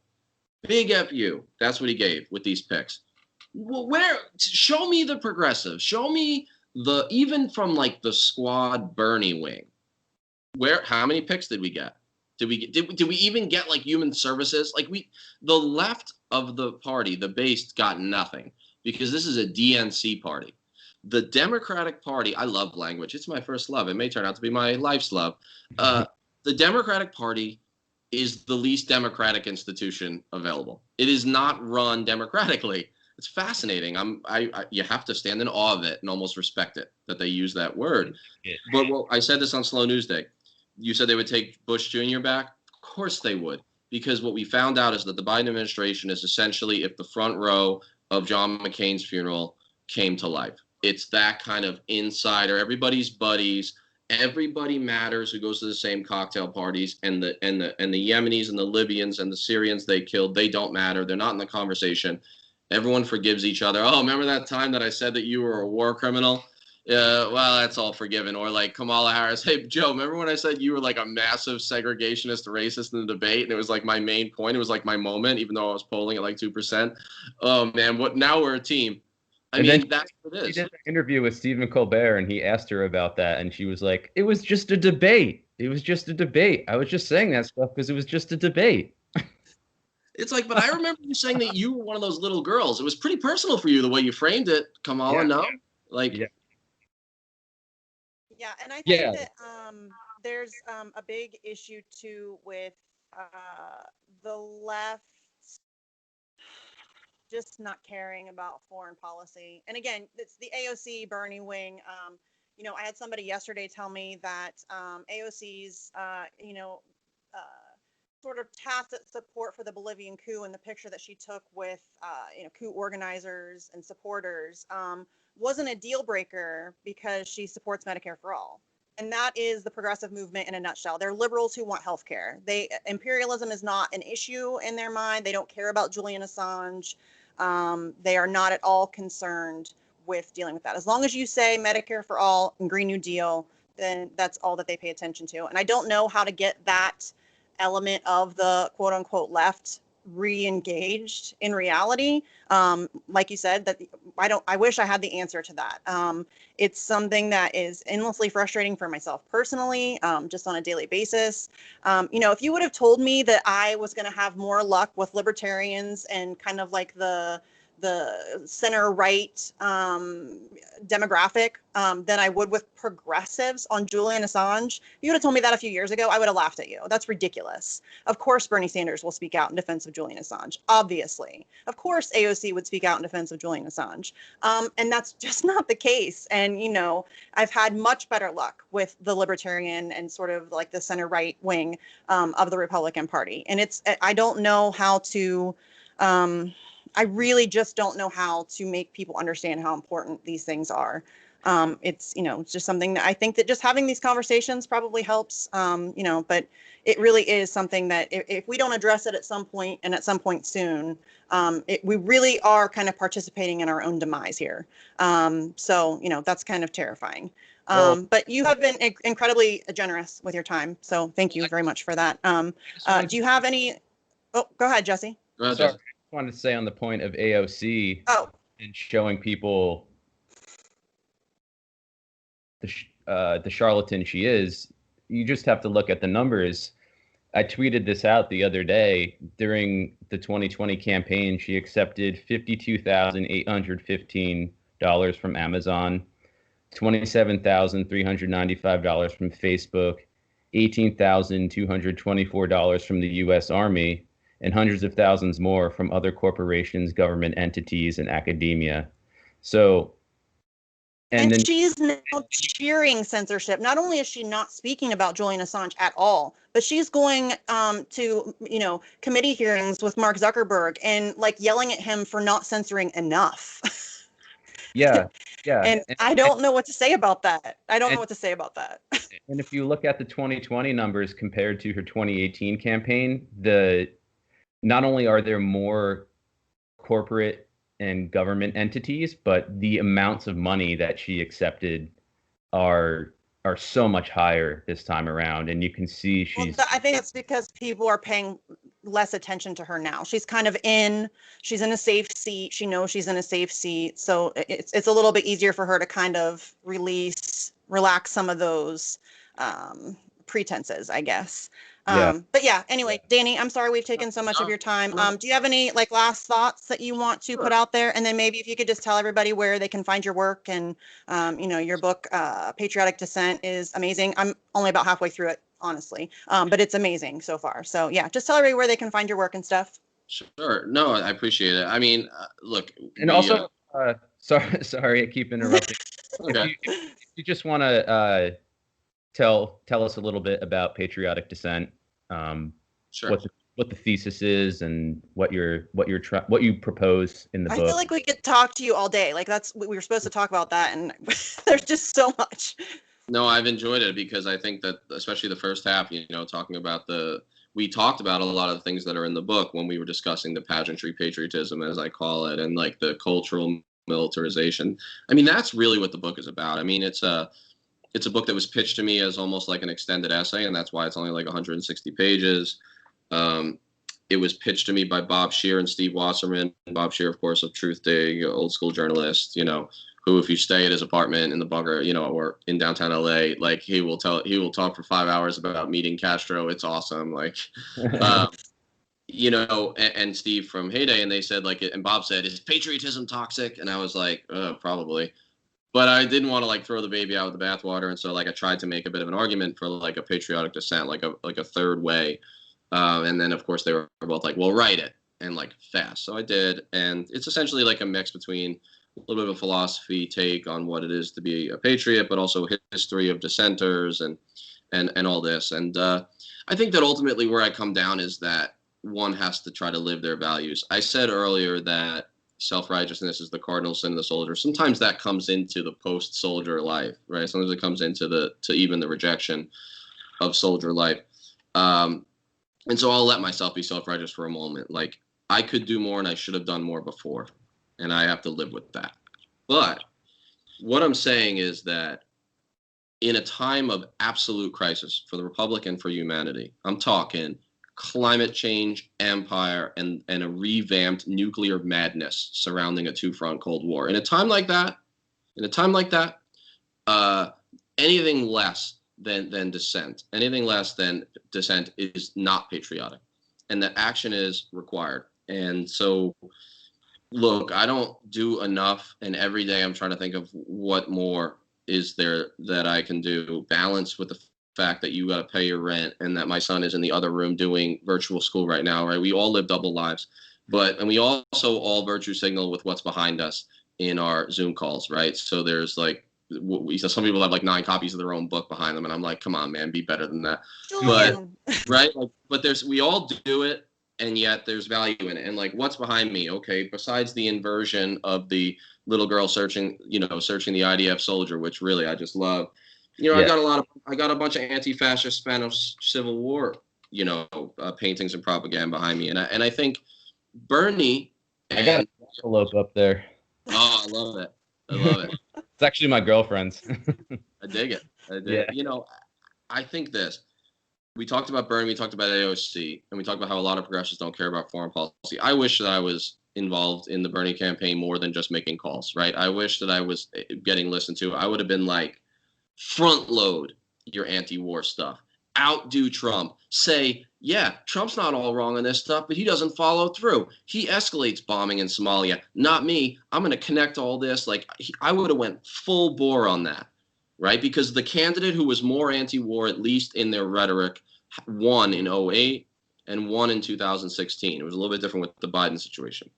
Big FU, that's what he gave with these picks. Well, show me the progressive, show me even from like the squad Bernie wing, how many picks did we get? Did we even get like human services? Like, the left of the party, the base, got nothing, because this is a DNC party. The Democratic Party, I love language. It's my first love. It may turn out to be my life's love. The Democratic Party is the least democratic institution available. It is not run democratically. It's fascinating. You have to stand in awe of it and almost respect it that they use that word. But I said this on Slow News Day. You said they would take Bush Jr. back? Of course they would, because what we found out is that the Biden administration is essentially if the front row of John McCain's funeral came to life. It's that kind of insider, everybody's buddies, everybody matters who goes to the same cocktail parties, and the Yemenis and the Libyans and the Syrians they killed, they don't matter. They're not in the conversation. Everyone forgives each other. Oh, remember that time that I said that you were a war criminal? Well, that's all forgiven. Or like Kamala Harris, hey, Joe, remember when I said you were like a massive segregationist racist in the debate? And it was like my main point. It was like my moment, even though I was polling at like 2%. Oh, man, now we're a team. I mean, that's what it is. She did an interview with Stephen Colbert, and he asked her about that. And she was like, it was just a debate. It was just a debate. I was just saying that stuff because it was just a debate. It's like, but I remember you saying that you were one of those little girls. It was pretty personal for you, the way you framed it, Kamala, no? Like, yeah, and I think that there's a big issue too with the left just not caring about foreign policy. And again, it's the AOC Bernie wing. I had somebody yesterday tell me that AOC's sort of tacit support for the Bolivian coup and the picture that she took with coup organizers and supporters wasn't a deal breaker because she supports Medicare for all. And that is the progressive movement in a nutshell. They're liberals who want healthcare. Imperialism is not an issue in their mind. They don't care about Julian Assange. They are not at all concerned with dealing with that. As long as you say Medicare for all and Green New Deal, then that's all that they pay attention to. And I don't know how to get that element of the quote unquote left re-engaged in reality. Like you said, that I wish I had the answer to that. It's something that is endlessly frustrating for myself personally, just on a daily basis. If you would have told me that I was going to have more luck with libertarians and kind of like the center right demographic than I would with progressives on Julian Assange. If you would have told me that a few years ago, I would have laughed at you. That's ridiculous. Of course, Bernie Sanders will speak out in defense of Julian Assange. Obviously. Of course, AOC would speak out in defense of Julian Assange. And that's just not the case. And, I've had much better luck with the libertarian and sort of like the center right wing of the Republican Party. And I don't know how to, I really just don't know how to make people understand how important these things are. It's just something that I think that just having these conversations probably helps, but it really is something that if we don't address it at some point and at some point soon, we really are kind of participating in our own demise here. So that's kind of terrifying. But you have been incredibly generous with your time. So thank you very much for that. Do you have any? Oh, go ahead, Jesse. Go ahead, Sorry, Jesse. I wanted to say on the point of AOC and showing people the charlatan she is, you just have to look at the numbers. I tweeted this out the other day. During the 2020 campaign, she accepted $52,815 from Amazon, $27,395 from Facebook, $18,224 from the U.S. Army, and hundreds of thousands more from other corporations, government entities, and academia. So, and then she's now cheering censorship. Not only is she not speaking about Julian Assange at all, but she's going to, committee hearings with Mark Zuckerberg and like yelling at him for not censoring enough. Yeah. And I don't know what to say about that. And if you look at the 2020 numbers compared to her 2018 campaign, not only are there more corporate and government entities, but the amounts of money that she accepted are so much higher this time around. And you can see I think it's because people are paying less attention to her now. She's kind of she's in a safe seat. She knows she's in a safe seat. So it's a little bit easier for her to kind of relax some of those pretenses, I guess. But yeah, anyway, Danny, I'm sorry we've taken so much of your time. Do you have any last thoughts that you want to put out there? And then maybe if you could just tell everybody where they can find your work and, your book, Patriotic Dissent, is amazing. I'm only about halfway through it, honestly, but it's amazing so far. So yeah, just tell everybody where they can find your work and stuff. Sure. No, I appreciate it. I mean, look. And also, sorry, I keep interrupting. Okay. If you just want to tell us a little bit about Patriotic Dissent, sure. what the thesis is and what you propose in the book. I feel like we could talk to you all day. Like we were supposed to talk about that, and there's just so much. No, I've enjoyed it because I think that especially the first half, talking about we talked about a lot of the things that are in the book when we were discussing the pageantry patriotism, as I call it, and like the cultural militarization. I mean, that's really what the book is about. I mean, it's a book that was pitched to me as almost like an extended essay, and that's why it's only like 160 pages. It was pitched to me by Bob Scheer and Steve Wasserman. Bob Scheer, of course, of Truth Dig, old school journalist, who, if you stay at his apartment in the bunker, or in downtown LA, like he will talk for 5 hours about meeting Castro. It's awesome. Like, and Steve from Heyday, and they said and Bob said, is patriotism toxic? And I was like, probably. But I didn't want to throw the baby out with the bathwater, and so I tried to make a bit of an argument for a patriotic dissent, like a third way. And then of course they were both like, well, write it and fast. So I did, and it's essentially a mix between a little bit of a philosophy take on what it is to be a patriot, but also history of dissenters and all this. And I think that ultimately where I come down is that one has to try to live their values. I said earlier that self-righteousness is the cardinal sin of the soldier. Sometimes that comes into the post-soldier life, right? Sometimes it comes into even the rejection of soldier life. And so I'll let myself be self-righteous for a moment. Like, I could do more and I should have done more before, and I have to live with that. But what I'm saying is that in a time of absolute crisis for the Republic and for humanity, I'm talking climate change, empire, and a revamped nuclear madness surrounding a two-front Cold War. In a time like that, anything less than dissent, is not patriotic, and that action is required. And so, look, I don't do enough, and every day I'm trying to think of what more is there that I can do, balanced with the fact that you got to pay your rent and that my son is in the other room doing virtual school right now, right? We all live double lives, and we also all virtue signal with what's behind us in our Zoom calls, right? So there's like, some people have like 9 copies of their own book behind them, and I'm like, come on, man, be better than that. But right, like, but we all do it, and yet there's value in it. And like, what's behind me? Okay, besides the inversion of the little girl searching the IDF soldier, which really I just love. Yeah. I got a bunch of anti-fascist Spanish Civil War, paintings and propaganda behind me, and I think Bernie. I got an envelope up there. Oh, I love it. It's actually my girlfriend's. I dig it. I think this. We talked about Bernie, we talked about AOC, and we talked about how a lot of progressives don't care about foreign policy. I wish that I was involved in the Bernie campaign more than just making calls, right? I wish that I was getting listened to. I would have been like, front load your anti-war stuff, outdo Trump, say, yeah, Trump's not all wrong on this stuff, but he doesn't follow through. He escalates bombing in Somalia. Not me. I'm going to connect all this. Like, I would have went full bore on that, right? Because the candidate who was more anti-war, at least in their rhetoric, won in 2008 and won in 2016. It was a little bit different with the Biden situation.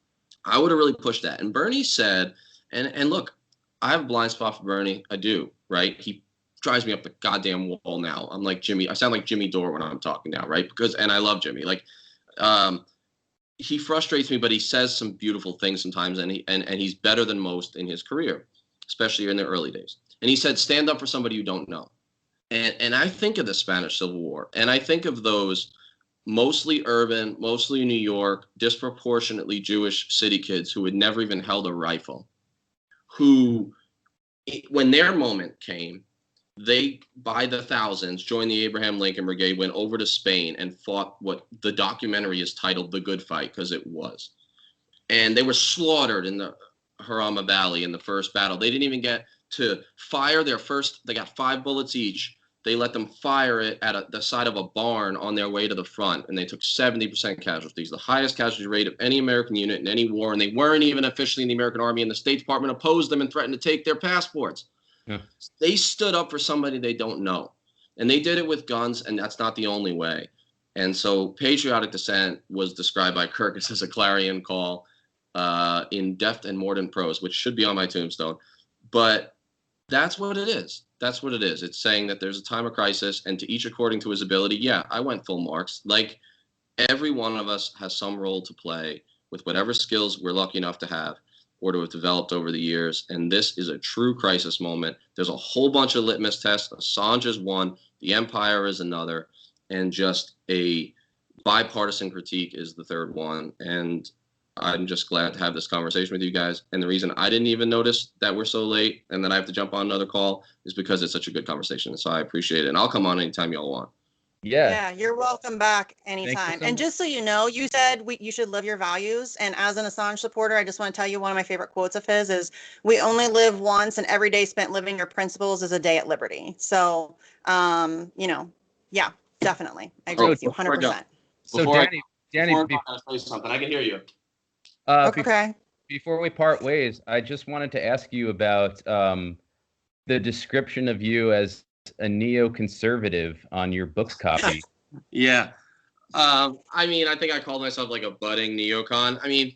I would have really pushed that. And Bernie said, and look, I have a blind spot for Bernie. I do, right? He drives me up the goddamn wall now. I'm like Jimmy. I sound like Jimmy Dore when I'm talking now, right? And I love Jimmy. Like, he frustrates me, but he says some beautiful things sometimes, and he's better than most in his career, especially in the early days. And he said, stand up for somebody you don't know. And I think of the Spanish Civil War, and I think of those mostly urban, mostly New York, disproportionately Jewish city kids who had never even held a rifle, who, when their moment came, they, by the thousands, joined the Abraham Lincoln Brigade, went over to Spain, and fought what the documentary is titled The Good Fight, because it was. And they were slaughtered in the Jarama Valley in the first battle. They didn't even get to fire their first. They got 5 bullets each. They let them fire it at the side of a barn on their way to the front, and they took 70% casualties, the highest casualty rate of any American unit in any war, and they weren't even officially in the American Army, and the State Department opposed them and threatened to take their passports. Yeah. They stood up for somebody they don't know, and they did it with guns, and that's not the only way. And so Patriotic Dissent was described by Kirkus as a clarion call in deft and mordant prose, which should be on my tombstone. But that's what it is. That's what it is. It's saying that there's a time of crisis, and to each according to his ability. Yeah, I went full marks. Like, every one of us has some role to play with whatever skills we're lucky enough to have or to have developed over the years. And this is a true crisis moment. There's a whole bunch of litmus tests. Assange is one. The Empire is another. And just a bipartisan critique is the third one. And I'm just glad to have this conversation with you guys. And the reason I didn't even notice that we're so late and that I have to jump on another call is because it's such a good conversation. So I appreciate it. And I'll come on anytime y'all want. Yeah, you're welcome back anytime. And just so you know, you said you should live your values. And as an Assange supporter, I just want to tell you one of my favorite quotes of his is, "We only live once, and every day spent living your principles is a day at liberty." So, yeah, definitely. I agree with you 100%. So Danny, before I say something, I can hear you. Okay. Before we part ways, I just wanted to ask you about the description of you as a neoconservative on your book's copy. Yeah. I mean, I think I called myself like a budding neocon. I mean,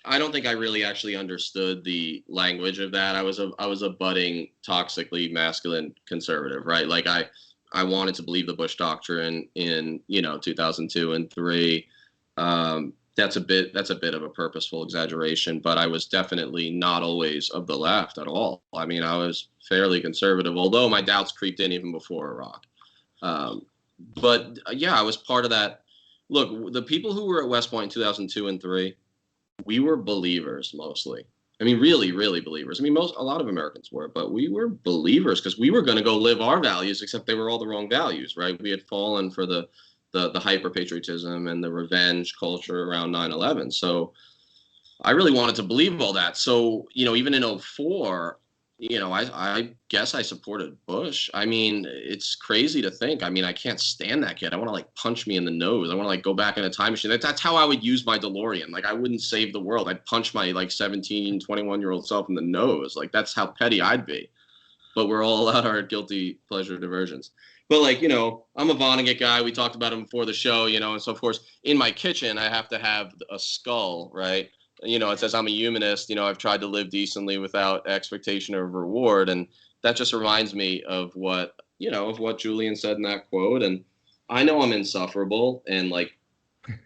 I don't think I really actually understood the language of that. I was a budding, toxically masculine conservative, right? Like I wanted to believe the Bush Doctrine in 2002 and 2003. that's a bit of a purposeful exaggeration, but I was definitely not always of the left at all. I mean, I was fairly conservative, although my doubts creeped in even before Iraq. But yeah, I was part of that. Look, the people who were at West Point in 2002 and 3, we were believers mostly. I mean, really, really believers. I mean, a lot of Americans were, but we were believers because we were going to go live our values, except they were all the wrong values, right? We had fallen for the hyper-patriotism and the revenge culture around 9/11. So I really wanted to believe all that. So, even in 2004, I guess I supported Bush. I mean, it's crazy to think. I mean, I can't stand that kid. I want to punch me in the nose. I want to go back in a time machine. That's how I would use my DeLorean. I wouldn't save the world. I'd punch my 17, 21-year-old self in the nose. That's how petty I'd be. But we're all allowed our guilty pleasure diversions. But I'm a Vonnegut guy. We talked about him before the show, and so of course in my kitchen, I have to have a skull, right? It says I'm a humanist. I've tried to live decently without expectation of reward. And that just reminds me of what Julian said in that quote. And I know I'm insufferable and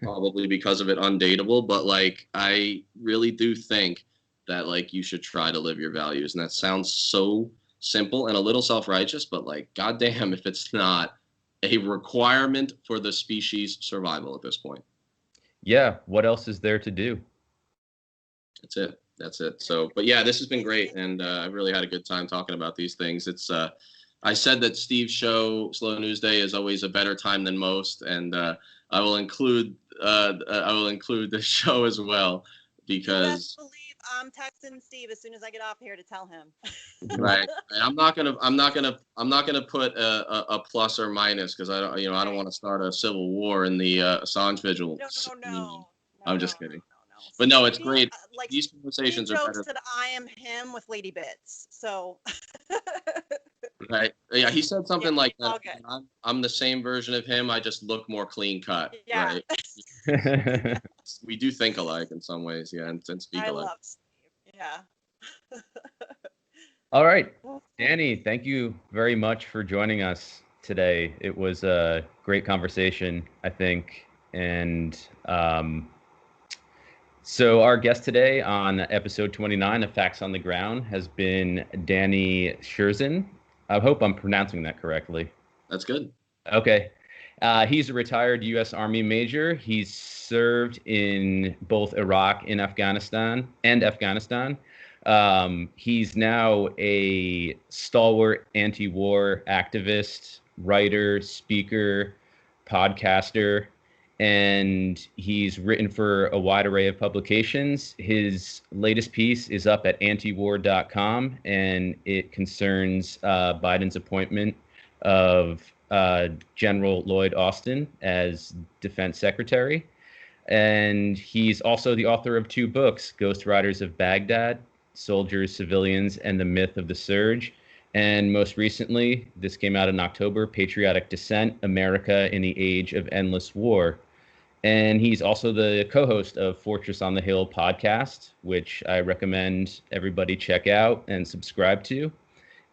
probably because of it undateable, but I really do think that you should try to live your values. And that sounds so simple and a little self-righteous, but goddamn if it's not a requirement for the species' survival at this point. Yeah, what else is there to do? That's it. So, but yeah, this has been great, and I've really had a good time talking about these things. It's I said that Steve's show, Slow News Day, is always a better time than most, and I will include the show as well because. I'm texting Steve as soon as I get off here to tell him. Right. I'm not gonna put a plus or minus because I don't want to start a civil war in the Assange vigilance. No. I'm just kidding. But no, it's great. Like, these conversations Steve are jokes better. that I am him with lady bits. So. Right. Yeah, he said something like that. Okay. I'm the same version of him. I just look more clean cut. Yeah. Right. We do think alike in some ways, yeah, and speak alike. I love Steve. Yeah. All right, Danny, thank you very much for joining us today. It was a great conversation, I think, and so our guest today on episode 29 of Facts on the Ground has been Danny Sjursen. I hope I'm pronouncing that correctly. That's good. Okay. He's a retired U.S. Army major. He's served in both Iraq and Afghanistan. He's now a stalwart anti-war activist, writer, speaker, podcaster, and he's written for a wide array of publications. His latest piece is up at antiwar.com, and it concerns Biden's appointment of General Lloyd Austin as Defense Secretary. And he's also the author of 2 books, Riders of Baghdad, Soldiers, Civilians, and the Myth of the Surge. And most recently, this came out in October, Patriotic Dissent, America in the Age of Endless War. And he's also the co-host of Fortress on the Hill podcast, which I recommend everybody check out and subscribe to.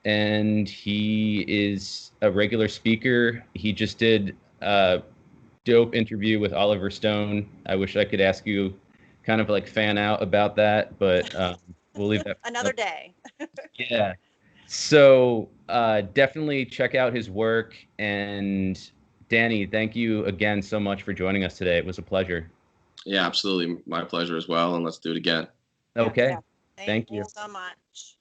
And he is a regular speaker. He just did a dope interview with Oliver Stone. I wish I could ask you kind of fan out about that, but we'll leave that another day. Yeah. So definitely check out his work. And Danny, thank you again so much for joining us today. It was a pleasure. Yeah, absolutely. My pleasure as well. And let's do it again. Okay. Yeah. Thank you so much.